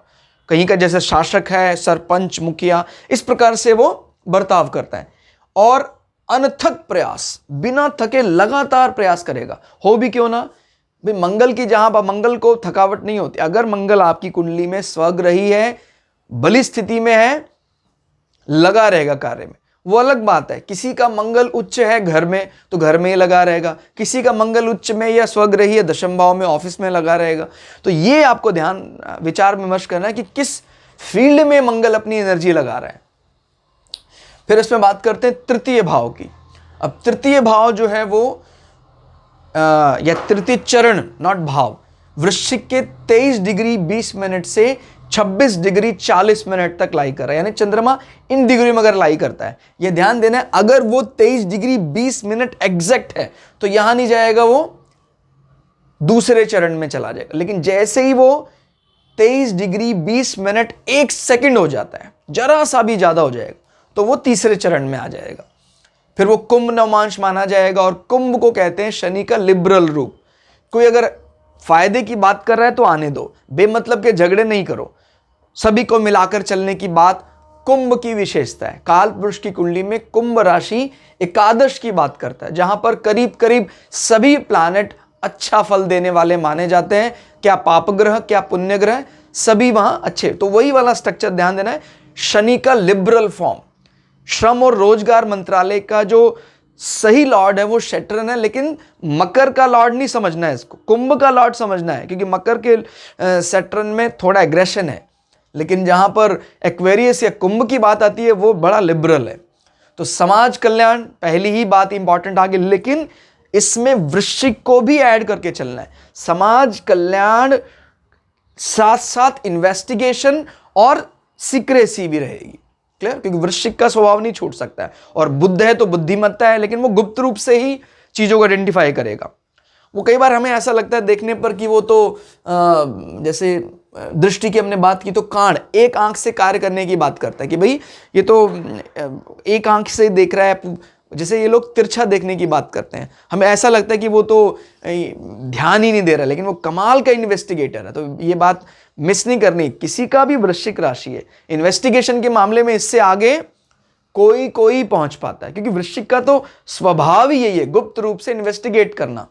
कहीं का जैसे शासक है, सरपंच, मुखिया, इस प्रकार से वो बर्ताव करता है। और अनथक प्रयास, बिना थके लगातार प्रयास करेगा, हो भी क्यों ना भाई। मंगल की जहां मंगल को थकावट नहीं होती। अगर मंगल आपकी कुंडली में स्वग्रही है, बली स्थिति में है, लगा रहेगा कार्य में, वो अलग बात है। किसी का मंगल उच्च है घर में तो घर में ही लगा रहेगा, किसी का मंगल उच्च में या स्वग्रही है दशम भाव में, ऑफिस में लगा रहेगा। तो ये आपको ध्यान विचार विमर्श करना है कि किस फील्ड में मंगल अपनी एनर्जी लगा रहा है। फिर इसमें बात करते हैं तृतीय भाव की। अब तृतीय भाव जो है वो या तृतीय चरण, नॉट भाव, वृश्चिक के 23 डिग्री 20 मिनट से 26 डिग्री 40 मिनट तक लाई कर रहा है। यानी चंद्रमा इन डिग्री में अगर लाई करता है, ये ध्यान देना है, अगर वो 23 डिग्री 20 मिनट एग्जैक्ट है तो यहां नहीं जाएगा, वो दूसरे चरण में चला जाएगा। लेकिन जैसे ही वो 23 डिग्री 20 मिनट 1 सेकंड हो जाता है, जरा सा भी ज्यादा हो जाएगा, तो वो तीसरे चरण में आ जाएगा। फिर वो कुंभ नवमांश माना जाएगा, और कुंभ को कहते हैं शनि का लिबरल रूप। कोई अगर फायदे की बात कर रहा है तो आने दो, बेमतलब के झगड़े नहीं करो, सभी को मिलाकर चलने की बात कुंभ की विशेषता है। काल पुरुष की कुंडली में कुंभ राशि एकादश की बात करता है, जहां पर करीब करीब सभी प्लैनेट अच्छा फल देने वाले माने जाते हैं। क्या पाप ग्रह क्या पुण्य ग्रह, सभी वहां अच्छे। तो वही वाला स्ट्रक्चर ध्यान देना है। शनि का लिबरल फॉर्म, श्रम और रोजगार मंत्रालय का जो सही लॉर्ड है वो सैटर्न है, लेकिन मकर का लॉर्ड नहीं समझना है इसको, कुंभ का लॉर्ड समझना है, क्योंकि मकर के सैटर्न में थोड़ा एग्रेशन है, लेकिन जहां पर एक्वेरियस या कुंभ की बात आती है वो बड़ा लिबरल है। तो समाज कल्याण पहली ही बात इंपॉर्टेंट आ गई, लेकिन इसमें वृश्चिक को भी ऐड करके चलना है। समाज कल्याण साथ साथ इन्वेस्टिगेशन और सीक्रेसी भी रहेगी, क्लियर, क्योंकि वृश्चिक का स्वभाव नहीं छूट सकता है। और बुद्ध है तो बुद्धिमत्ता है, लेकिन वो गुप्त रूप से ही चीजों को आइडेंटिफाई करेगा। वो कई बार हमें ऐसा लगता है देखने पर कि वो तो जैसे दृष्टि की हमने बात की तो कांड एक आंख से कार्य करने की बात करता है कि भाई ये तो एक आंख से देख रहा है, जैसे ये लोग तिरछा देखने की बात करते हैं। हमें ऐसा लगता है कि वो तो ध्यान ही नहीं दे रहा, लेकिन वो कमाल का इन्वेस्टिगेटर है। तो ये बात मिस नहीं करनी, किसी का भी वृश्चिक राशि है इन्वेस्टिगेशन के मामले में इससे आगे कोई पहुंच पाता है, क्योंकि वृश्चिक का तो स्वभाव ही यही है, गुप्त रूप से इन्वेस्टिगेट करना।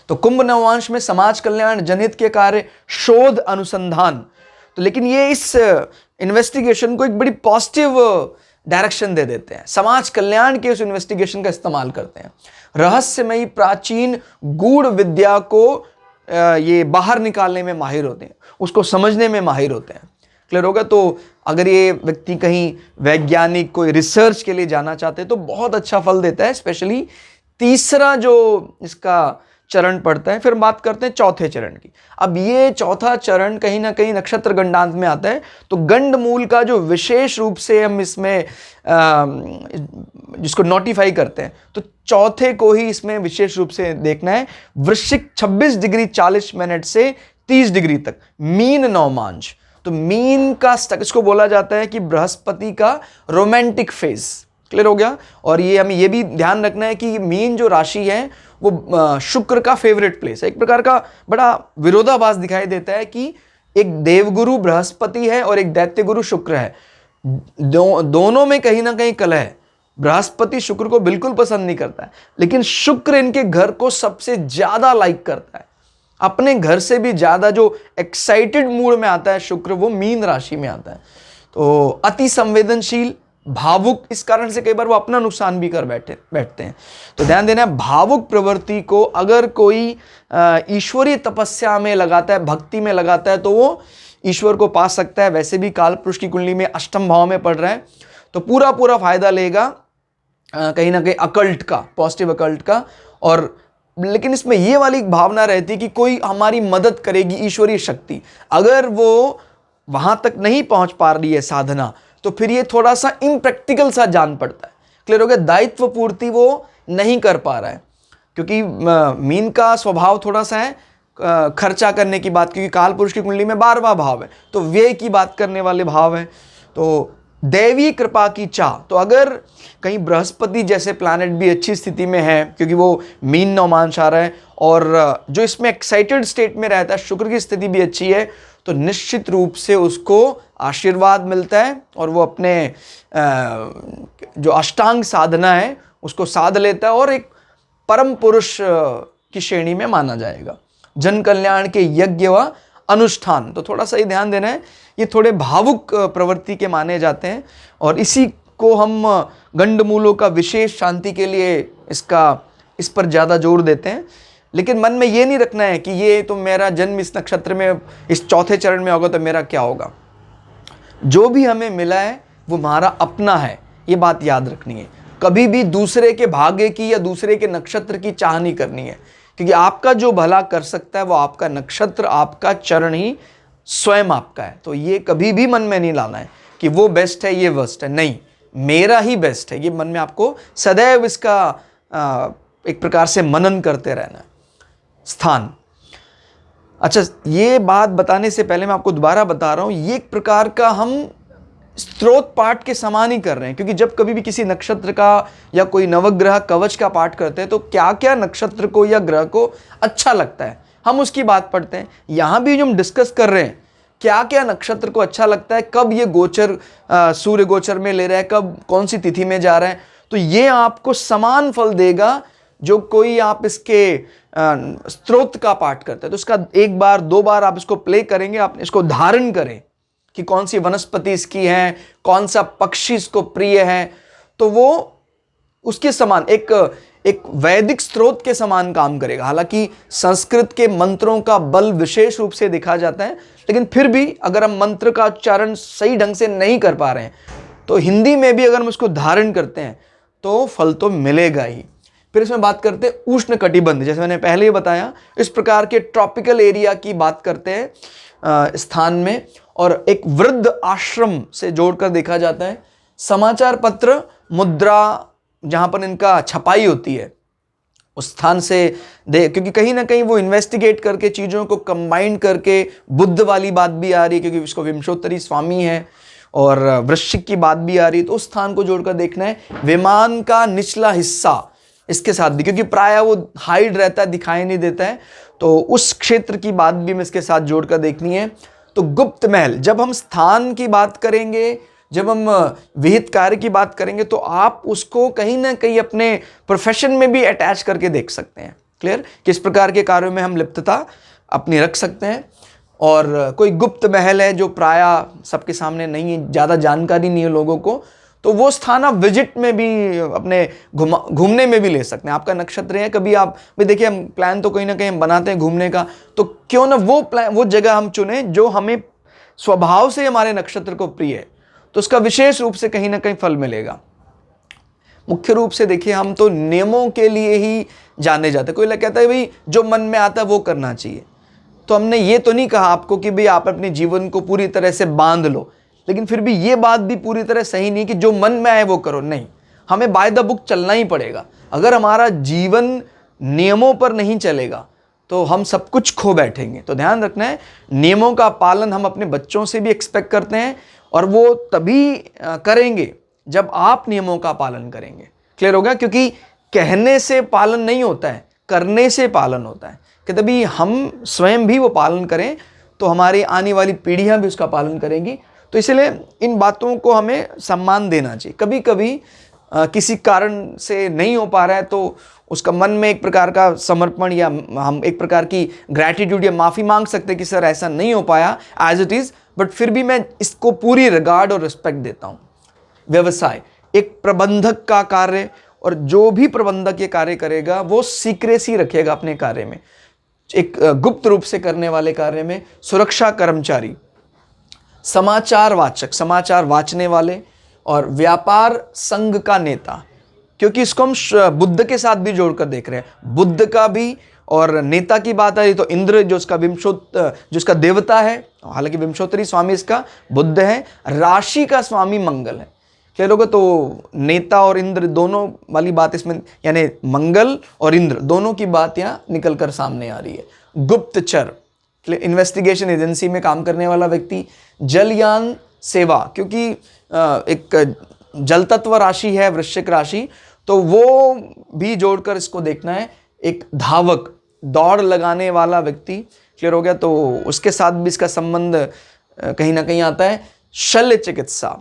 तो कुंभ नवांश में समाज कल्याण, जनहित के कार्य, शोध, अनुसंधान। तो लेकिन ये इस इन्वेस्टिगेशन को एक बड़ी पॉजिटिव डायरेक्शन दे देते हैं, समाज कल्याण के उस इन्वेस्टिगेशन का इस्तेमाल करते हैं। रहस्यमयी प्राचीन गूढ़ विद्या को ये बाहर निकालने में माहिर होते हैं, उसको समझने में माहिर होते हैं। क्लियर होगा? तो अगर ये व्यक्ति कहीं वैज्ञानिक कोई रिसर्च के लिए जाना चाहते हैं तो बहुत अच्छा फल देता है। स्पेशली तीसरा जो इसका चरण पड़ता है। फिर बात करते हैं चौथे चरण की। अब ये चौथा चरण कहीं ना कहीं नक्षत्र गंडांत में आता है, तो गंड मूल का जो विशेष रूप से हम इसमें जिसको नोटिफाई करते हैं, तो चौथे को ही इसमें विशेष रूप से देखना है। वृश्चिक 26 डिग्री 40 मिनट से 30 डिग्री तक, मीन नवमांश। तो मीन का इसको बोला जाता है कि बृहस्पति का रोमांटिक फेज। क्लियर हो गया? और ये हमें ये भी ध्यान रखना है कि मीन जो राशि है वो शुक्र का फेवरेट प्लेस है। एक प्रकार का बड़ा विरोधाभास दिखाई देता है कि एक देवगुरु बृहस्पति है और एक दैत्य गुरु शुक्र है। दोनों में कहीं ना कहीं कलह है। बृहस्पति शुक्र को बिल्कुल पसंद नहीं करता है, लेकिन शुक्र इनके घर को सबसे ज्यादा लाइक करता है। अपने घर से भी ज्यादा जो एक्साइटेड मूड में आता है शुक्र, वो मीन राशि में आता है। तो अति संवेदनशील, भावुक, इस कारण से कई बार वो अपना नुकसान भी कर बैठते हैं। तो ध्यान देना है, भावुक प्रवृत्ति को अगर कोई ईश्वरीय तपस्या में लगाता है, भक्ति में लगाता है, तो वो ईश्वर को पा सकता है। वैसे भी काल पुरुष की कुंडली में अष्टम भाव में पड़ रहा है, तो पूरा फायदा लेगा कहीं ना कहीं अकल्ट का, पॉजिटिव अकल्ट का। और लेकिन इसमें ये वाली भावना रहती कि कोई हमारी मदद करेगी, ईश्वरीय शक्ति। अगर वो वहां तक नहीं पहुंच पा रही है साधना, तो फिर ये थोड़ा सा इम्प्रैक्टिकल सा जान पड़ता है। क्लियर हो गया? दायित्व पूर्ति वो नहीं कर पा रहा है, क्योंकि मीन का स्वभाव थोड़ा सा है खर्चा करने की बात, क्योंकि काल पुरुष की कुंडली में 12वां भाव है, तो व्यय की बात करने वाले भाव है। तो दैवी कृपा की चाह, तो अगर कहीं बृहस्पति जैसे प्लैनेट भी अच्छी स्थिति में है, क्योंकि वो मीन नवमांश आ रहा है, और जो इसमें एक्साइटेड स्टेट में रहता है, शुक्र की स्थिति भी अच्छी है, तो निश्चित रूप से उसको आशीर्वाद मिलता है और वो अपने जो अष्टांग साधना है उसको साध लेता है और एक परम पुरुष की श्रेणी में माना जाएगा। जन कल्याण के यज्ञ व अनुष्ठान, तो थोड़ा सा ही ध्यान देना है, ये थोड़े भावुक प्रवृत्ति के माने जाते हैं, और इसी को हम गंडमूलों का विशेष शांति के लिए इस पर ज़्यादा जोर देते हैं। लेकिन मन में ये नहीं रखना है कि ये तो मेरा जन्म इस नक्षत्र में, इस चौथे चरण में होगा तो मेरा क्या होगा। जो भी हमें मिला है वो हमारा अपना है, ये बात याद रखनी है। कभी भी दूसरे के भाग्य की या दूसरे के नक्षत्र की चाह नहीं करनी है, क्योंकि आपका जो भला कर सकता है वो आपका नक्षत्र, आपका चरण ही स्वयं आपका है। तो ये कभी भी मन में नहीं लाना है कि वो बेस्ट है, ये वर्स्ट है, नहीं, मेरा ही बेस्ट है। ये मन में आपको सदैव इसका एक प्रकार से मनन करते रहना है। स्थान, अच्छा, ये बात बताने से पहले मैं आपको दोबारा बता रहा हूं, ये एक प्रकार का हम स्त्रोत पाठ के समान ही कर रहे हैं, क्योंकि जब कभी भी किसी नक्षत्र का या कोई नवग्रह कवच का पाठ करते हैं तो क्या क्या नक्षत्र को या ग्रह को अच्छा लगता है हम उसकी बात पढ़ते हैं। यहाँ भी जो हम डिस्कस कर रहे हैं क्या क्या नक्षत्र को अच्छा लगता है, कब ये गोचर सूर्य गोचर में ले रहा है, कब कौन सी तिथि में जा रहा है, तो ये आपको समान फल देगा। जो कोई आप इसके स्त्रोत का पाठ करते हैं तो इसका एक बार दो बार आप इसको प्ले करेंगे, आप इसको धारण करें कि कौन सी वनस्पति इसकी है, कौन सा पक्षी इसको प्रिय है, तो वो उसके समान एक वैदिक स्रोत के समान काम करेगा। हालांकि संस्कृत के मंत्रों का बल विशेष रूप से देखा जाता है, लेकिन फिर भी अगर हम मंत्र का उच्चारण सही ढंग से नहीं कर पा रहे हैं तो हिंदी में भी अगर हम उसको धारण करते हैं तो फल तो मिलेगा ही। फिर इसमें बात करते हैं उष्ण कटिबंध, जैसे मैंने पहले ही बताया, इस प्रकार के ट्रॉपिकल एरिया की बात करते हैं स्थान में, और एक वृद्ध आश्रम से जोड़कर देखा जाता है। समाचार पत्र, मुद्रा जहां पर इनका छपाई होती है उस स्थान से क्योंकि कहीं ना कहीं वो इन्वेस्टिगेट करके चीज़ों को कंबाइन करके बुद्ध वाली बात भी आ रही है, क्योंकि इसको विंशोत्तरी स्वामी है, और वृश्चिक की बात भी आ रही है, तो उस स्थान को जोड़कर देखना है। विमान का निचला हिस्सा इसके साथ भी, क्योंकि प्राय वो हाइड रहता है, दिखाई नहीं देता है, तो उस क्षेत्र की बात भी हमें इसके साथ जोड़कर देखनी है। तो गुप्त महल, जब हम स्थान की बात करेंगे, जब हम विहित कार्य की बात करेंगे, तो आप उसको कहीं ना कहीं अपने प्रोफेशन में भी अटैच करके देख सकते हैं। क्लियर, किस प्रकार के कार्यों में हम लिप्तता अपनी रख सकते हैं। और कोई गुप्त महल है जो प्राय सबके सामने नहीं है, ज़्यादा जानकारी नहीं है लोगों को, तो वो स्थान आप विजिट में भी अपने घूमने में भी ले सकते हैं। आपका नक्षत्र है, कभी आप भी देखिए, हम प्लान तो कहीं ना कहीं हम बनाते हैं घूमने का, तो क्यों ना वो जगह हम चुने जो हमें स्वभाव से हमारे नक्षत्र को प्रिय है, तो उसका विशेष रूप से कहीं ना कहीं फल मिलेगा। मुख्य रूप से देखिए, हम तो नियमों के लिए ही जाने जाते हैं। कोई लोग कहता है भाई जो मन में आता है वो करना चाहिए, तो हमने ये तो नहीं कहा आपको कि भाई आप अपने जीवन को पूरी तरह से बांध लो, लेकिन फिर भी ये बात भी पूरी तरह सही नहीं कि जो मन में आए वो करो। नहीं, हमें बाय द बुक चलना ही पड़ेगा। अगर हमारा जीवन नियमों पर नहीं चलेगा तो हम सब कुछ खो बैठेंगे। तो ध्यान रखना है, नियमों का पालन हम अपने बच्चों से भी एक्सपेक्ट करते हैं, और वो तभी करेंगे जब आप नियमों का पालन करेंगे। क्लियर होगा, क्योंकि कहने से पालन नहीं होता है, करने से पालन होता है। कि तभी हम स्वयं भी वो पालन करें तो हमारी आने वाली पीढ़ियां भी उसका पालन करेंगी। तो इसलिए इन बातों को हमें सम्मान देना चाहिए। कभी कभी किसी कारण से नहीं हो पा रहा है तो उसका मन में एक प्रकार का समर्पण, या हम एक प्रकार की ग्रैटिट्यूड या माफ़ी मांग सकते हैं कि सर ऐसा नहीं हो पाया एज इट इज़, बट फिर भी मैं इसको पूरी रिगार्ड और रिस्पेक्ट देता हूँ। व्यवसाय, एक प्रबंधक का कार्य, और जो भी प्रबंधक ये कार्य करेगा वो सीक्रेसी रखेगा अपने कार्य में, एक गुप्त रूप से करने वाले कार्य में। सुरक्षा कर्मचारी, समाचार वाचक, समाचार वाचने वाले, और व्यापार संघ का नेता, क्योंकि इसको हम बुद्ध के साथ भी जोड़कर देख रहे हैं। बुद्ध का भी और नेता की बात आई तो इंद्र जो उसका देवता है, हालांकि विंशोत्तरी स्वामी इसका बुद्ध है। राशि का स्वामी मंगल है। क्या लोग, तो नेता और इंद्र दोनों वाली बात इसमें, यानी मंगल और इंद्र दोनों की बात यहाँ निकल कर सामने आ रही है। गुप्तचर, इन्वेस्टिगेशन एजेंसी में काम करने वाला व्यक्ति। जलयान सेवा, क्योंकि एक जल तत्व राशि है वृश्चिक राशि, तो वो भी जोड़कर इसको देखना है। एक धावक, दौड़ लगाने वाला व्यक्ति। क्लियर हो गया, तो उसके साथ भी इसका संबंध कहीं ना कहीं आता है। शल्य चिकित्सा,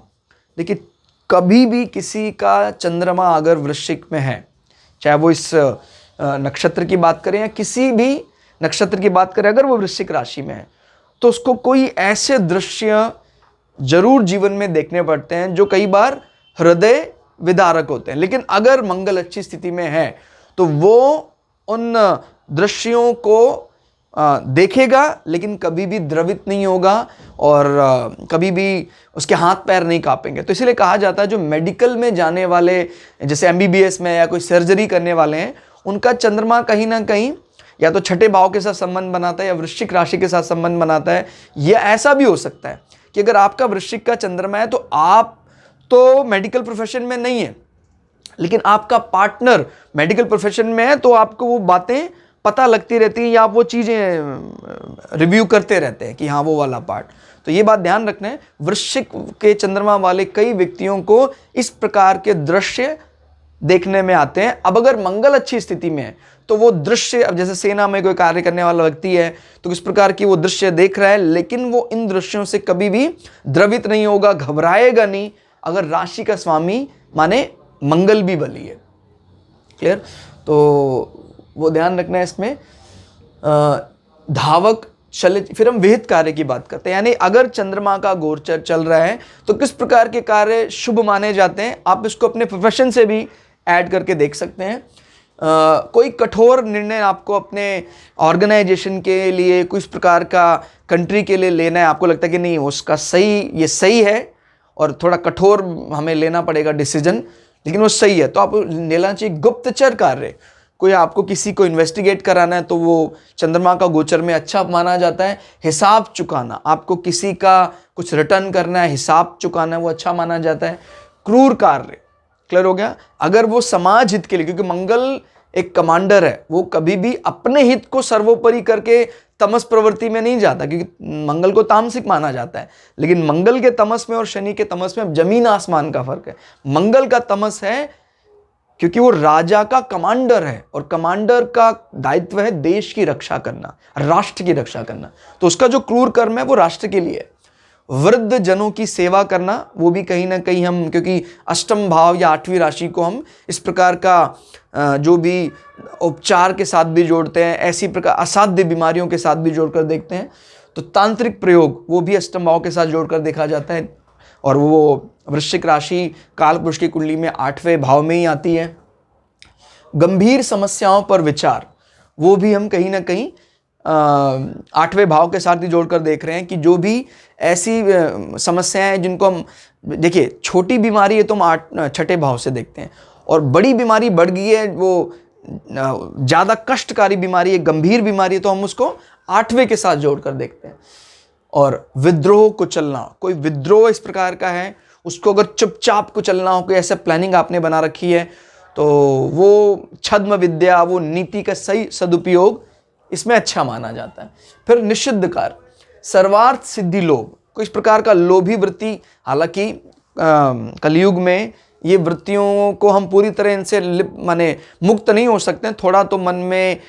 देखिए कभी भी किसी का चंद्रमा अगर वृश्चिक में है, चाहे वो इस नक्षत्र की बात करें या किसी भी नक्षत्र की बात करें, अगर वो वृश्चिक राशि में है तो उसको कोई ऐसे दृश्य जरूर जीवन में देखने पड़ते हैं जो कई बार हृदय विदारक होते हैं। लेकिन अगर मंगल अच्छी स्थिति में है तो वो उन दृश्यों को देखेगा, लेकिन कभी भी द्रवित नहीं होगा और कभी भी उसके हाथ पैर नहीं कांपेंगे। तो इसलिए कहा जाता है जो मेडिकल में जाने वाले, जैसे एमबीबीएस में या कोई सर्जरी करने वाले हैं, उनका चंद्रमा कहीं ना कहीं या तो छठे भाव के साथ संबंध बनाता है या वृश्चिक राशि के साथ संबंध बनाता है। यह ऐसा भी हो सकता है कि अगर आपका वृश्चिक का चंद्रमा है तो आप तो मेडिकल प्रोफेशन में नहीं है, लेकिन आपका पार्टनर मेडिकल प्रोफेशन में है, तो आपको वो बातें पता लगती रहती है या आप वो चीज़ें रिव्यू करते रहते हैं कि हाँ वो वाला पार्ट। तो ये बात ध्यान रखना है। वृश्चिक के चंद्रमा वाले कई व्यक्तियों को इस प्रकार के दृश्य देखने में आते हैं। अब अगर मंगल अच्छी स्थिति में है तो वो दृश्य, अब जैसे सेना में कोई कार्य करने वाला व्यक्ति है तो किस प्रकार की वो दृश्य देख रहा है, लेकिन वो इन दृश्यों से कभी भी द्रवित नहीं होगा, घबराएगा नहीं, अगर राशि का स्वामी माने मंगल भी बली है। क्लियर? तो वो ध्यान रखना है इसमें। धावक चलित, फिर हम विहित कार्य की बात करते हैं, यानी अगर चंद्रमा का गोचर चल रहा है तो किस प्रकार के कार्य शुभ माने जाते हैं। आप इसको अपने प्रोफेशन से भी ऐड करके देख सकते हैं। कोई कठोर निर्णय आपको अपने ऑर्गेनाइजेशन के लिए, कुछ प्रकार का कंट्री के लिए लेना है, आपको लगता है कि नहीं उसका ये सही है और थोड़ा कठोर हमें लेना पड़ेगा डिसीजन, लेकिन वो सही है, तो आप लेना चाहिए गुप्तचर कार्य। कोई आपको किसी को इन्वेस्टिगेट कराना है तो वो चंद्रमा का गोचर में अच्छा माना जाता है। हिसाब चुकाना, आपको किसी का कुछ रिटर्न करना है, हिसाब चुकाना है, वो अच्छा माना जाता है। क्रूर कार्य, क्लियर हो गया, अगर वो समाज हित के लिए, क्योंकि मंगल एक कमांडर है, वो कभी भी अपने हित को सर्वोपरि करके तमस प्रवृत्ति में नहीं जाता, क्योंकि मंगल को तामसिक माना जाता है। लेकिन मंगल के तमस में और शनि के तमस में जमीन आसमान का फर्क है। मंगल का तमस है क्योंकि वो राजा का कमांडर है, और कमांडर का दायित्व है देश की रक्षा करना, राष्ट्र की रक्षा करना, तो उसका जो क्रूर कर्म है वो राष्ट्र के लिए है। वृद्ध जनों की सेवा करना, वो भी कहीं ना कहीं हम, क्योंकि अष्टम भाव या 8वीं राशि को हम इस प्रकार का जो भी उपचार के साथ भी जोड़ते हैं, ऐसी प्रकार असाध्य बीमारियों के साथ भी जोड़कर देखते हैं, तो तांत्रिक प्रयोग वो भी अष्टम भाव के साथ जोड़कर देखा जाता है। और वो वृश्चिक राशि कालपुरुष की कुंडली में 8वें भाव में ही आती है। गंभीर समस्याओं पर विचार, वो भी हम कहीं ना कहीं 8वें भाव के साथ ही जोड़कर देख रहे हैं कि जो भी ऐसी समस्याएं हैं जिनको हम, देखिए छोटी बीमारी है तो हम 6ठे भाव से देखते हैं, और बड़ी बीमारी बढ़ गई है, वो ज़्यादा कष्टकारी बीमारी है, गंभीर बीमारी है, तो हम उसको 8वें के साथ जोड़कर देखते हैं। और विद्रोह को चलना, कोई विद्रोह इस प्रकार का है, उसको अगर चुपचाप को चलना हो, कोई ऐसा प्लानिंग आपने बना रखी है, तो वो छद्म विद्या, वो नीति का सही सदुपयोग इसमें अच्छा माना जाता है। फिर निषिद्ध कार्य, सर्वार्थ सिद्धि लोभ, कोई इस प्रकार का लोभी वृत्ति, हालांकि कलयुग में ये वृत्तियों को हम पूरी तरह इनसे माने मुक्त नहीं हो सकते, थोड़ा तो मन में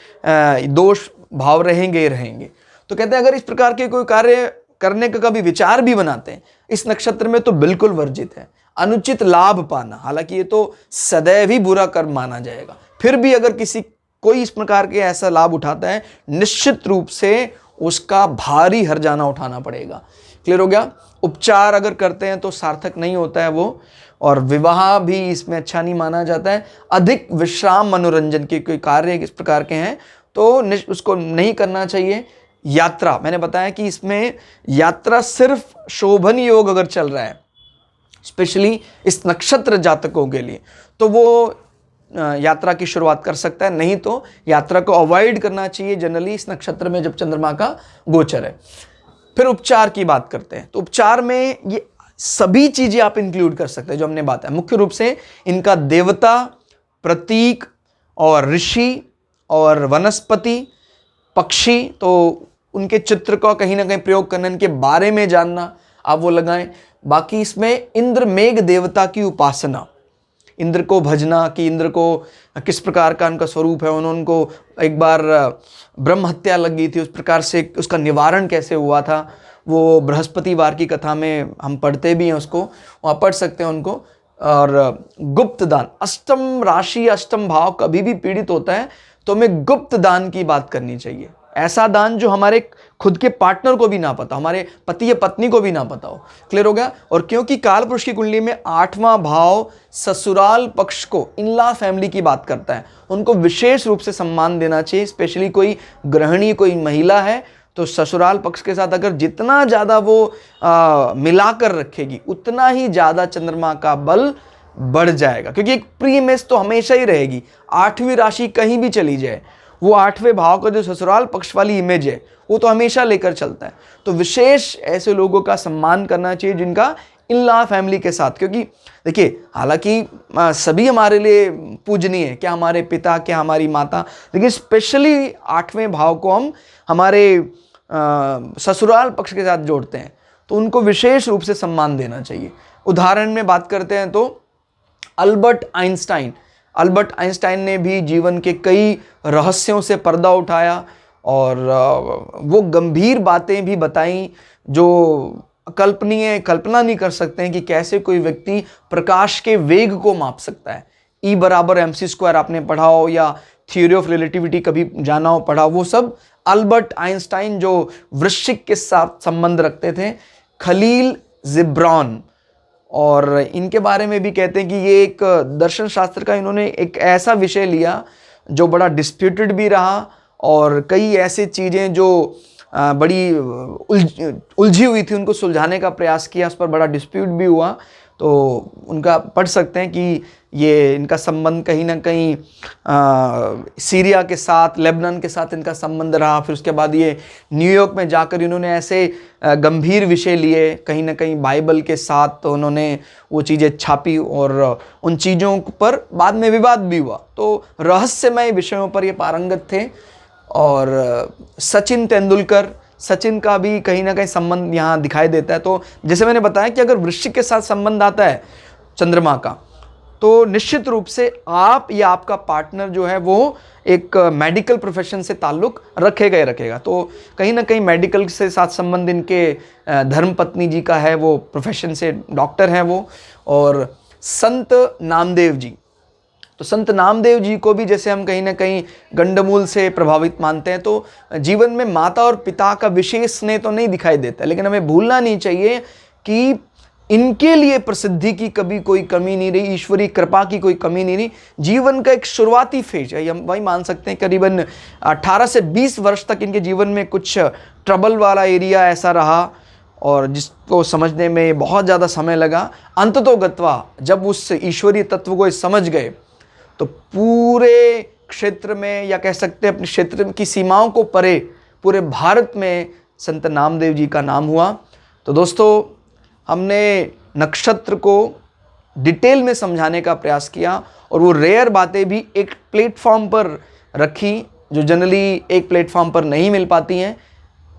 दोष भाव रहेंगे ही रहेंगे। तो कहते हैं अगर इस प्रकार के कोई कार्य करने का कभी विचार भी बनाते हैं इस नक्षत्र में तो बिल्कुल वर्जित है। अनुचित लाभ पाना, हालांकि ये तो सदैव ही बुरा कर्म माना जाएगा, फिर भी अगर कोई इस प्रकार के ऐसा लाभ उठाता है, निश्चित रूप से उसका भारी हर्जाना उठाना पड़ेगा। क्लियर हो गया? उपचार अगर करते हैं तो सार्थक नहीं होता है वो, और विवाह भी इसमें अच्छा नहीं माना जाता है। अधिक विश्राम मनोरंजन के कोई कार्य इस प्रकार के हैं तो उसको नहीं करना चाहिए। यात्रा, मैंने बताया कि इसमें यात्रा सिर्फ शोभन योग अगर चल रहा है, स्पेशली इस नक्षत्र जातकों के लिए, तो वो यात्रा की शुरुआत कर सकता है, नहीं तो यात्रा को अवॉइड करना चाहिए जनरली इस नक्षत्र में जब चंद्रमा का गोचर है। फिर उपचार की बात करते हैं, तो उपचार में ये सभी चीजें आप इंक्लूड कर सकते हैं जो हमने बात है। मुख्य रूप से इनका देवता, प्रतीक और ऋषि और वनस्पति, पक्षी, तो उनके चित्र का कहीं ना कहीं प्रयोग करना, इनके बारे में जानना, आप वो लगाएं। बाकी इसमें इंद्र मेघ देवता की उपासना, इंद्र को भजना, कि इंद्र को किस प्रकार का उनका स्वरूप है, उनको एक बार ब्रह्म हत्या लग गई थी, उस प्रकार से उसका निवारण कैसे हुआ था, वो बृहस्पतिवार की कथा में हम पढ़ते भी हैं, उसको वहाँ पढ़ सकते हैं उनको। और गुप्त दान, अष्टम राशि अष्टम भाव कभी भी पीड़ित होता है तो हमें गुप्त दान की बात करनी चाहिए। ऐसा दान जो हमारे खुद के पार्टनर को भी ना पता, हमारे पति या पत्नी को भी ना पता हो। क्लियर हो गया? और क्योंकि कालपुरुष की कुंडली में 8वां भाव ससुराल पक्ष को, इनला फैमिली की बात करता है, उनको विशेष रूप से सम्मान देना चाहिए। स्पेशली कोई गृहिणी, कोई महिला है तो ससुराल पक्ष के साथ अगर जितना ज़्यादा वो मिलाकर रखेगी उतना ही ज़्यादा चंद्रमा का बल बढ़ जाएगा, क्योंकि एक प्रीमेस तो हमेशा ही रहेगी। 8वीं राशि कहीं भी चली जाए, वो 8वें भाव का जो ससुराल पक्ष वाली इमेज है वो तो हमेशा लेकर चलता है। तो विशेष ऐसे लोगों का सम्मान करना चाहिए जिनका इन-लॉ फैमिली के साथ, क्योंकि देखिए हालांकि सभी हमारे लिए पूजनीय है, क्या हमारे पिता, क्या हमारी माता, लेकिन स्पेशली 8वें भाव को हम हमारे ससुराल पक्ष के साथ जोड़ते हैं, तो उनको विशेष रूप से सम्मान देना चाहिए। उदाहरण में बात करते हैं तो अल्बर्ट आइंस्टाइन, अल्बर्ट आइंस्टाइन ने भी जीवन के कई रहस्यों से पर्दा उठाया और वो गंभीर बातें भी बताई जो कल्पना नहीं कर सकते हैं कि कैसे कोई व्यक्ति प्रकाश के वेग को माप सकता है। E बराबर mc² आपने पढ़ा हो या थ्योरी ऑफ रिलेटिविटी कभी जाना हो पढ़ा, वो सब अल्बर्ट आइंस्टाइन जो वृश्चिक के साथ संबंध रखते थे। खलील जिब्रान, और इनके बारे में भी कहते हैं कि ये एक दर्शन शास्त्र का इन्होंने एक ऐसा विषय लिया जो बड़ा डिस्प्यूटेड भी रहा और कई ऐसी चीज़ें जो बड़ी उलझी हुई थी उनको सुलझाने का प्रयास किया, उस पर बड़ा डिस्प्यूट भी हुआ। तो उनका पढ़ सकते हैं कि ये इनका संबंध कहीं ना कहीं सीरिया के साथ, लेबनान के साथ इनका संबंध रहा। फिर उसके बाद ये न्यूयॉर्क में जाकर इन्होंने ऐसे गंभीर विषय लिए, कहीं ना कहीं बाइबल के साथ तो उन्होंने वो चीज़ें छापी और उन चीज़ों पर बाद में विवाद भी हुआ। तो रहस्यमय विषयों पर ये पारंगत थे। और सचिन तेंदुलकर, सचिन का भी कहीं ना कहीं संबंध यहाँ दिखाई देता है। तो जैसे मैंने बताया कि अगर वृश्चिक के साथ संबंध आता है चंद्रमा का, तो निश्चित रूप से आप या आपका पार्टनर जो है वो एक मेडिकल प्रोफेशन से ताल्लुक रखेगा ही रखेगा। तो कहीं ना कहीं मेडिकल से साथ संबंध इनके धर्मपत्नी जी का है, वो प्रोफेशन से डॉक्टर हैं वो। और संत नामदेव जी, तो संत नामदेव जी को भी जैसे हम कहीं ना कहीं गंडमूल से प्रभावित मानते हैं, तो जीवन में माता और पिता का विशेष स्नेह तो नहीं दिखाई देता, लेकिन हमें भूलना नहीं चाहिए कि इनके लिए प्रसिद्धि की कभी कोई कमी नहीं रही, ईश्वरीय कृपा की कोई कमी नहीं रही। जीवन का एक शुरुआती फेज है, हम वही मान सकते हैं करीबन 18 से 20 वर्ष तक इनके जीवन में कुछ ट्रबल वाला एरिया ऐसा रहा और जिसको समझने में बहुत ज़्यादा समय लगा। अंततोगत्वा जब उस ईश्वरीय तत्व को समझ गए तो पूरे क्षेत्र में, या कह सकते हैं अपने क्षेत्र की सीमाओं को परे, पूरे भारत में संत नामदेव जी का नाम हुआ। तो दोस्तों, हमने नक्षत्र को डिटेल में समझाने का प्रयास किया और वो रेयर बातें भी एक प्लेटफॉर्म पर रखी जो जनरली एक प्लेटफॉर्म पर नहीं मिल पाती हैं।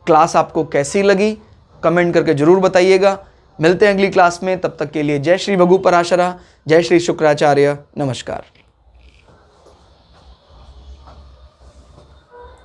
क्लास आपको कैसी लगी कमेंट करके ज़रूर बताइएगा। मिलते हैं अगली क्लास में, तब तक के लिए जय श्री भगु पराशरा, जय श्री शुक्राचार्य, नमस्कार।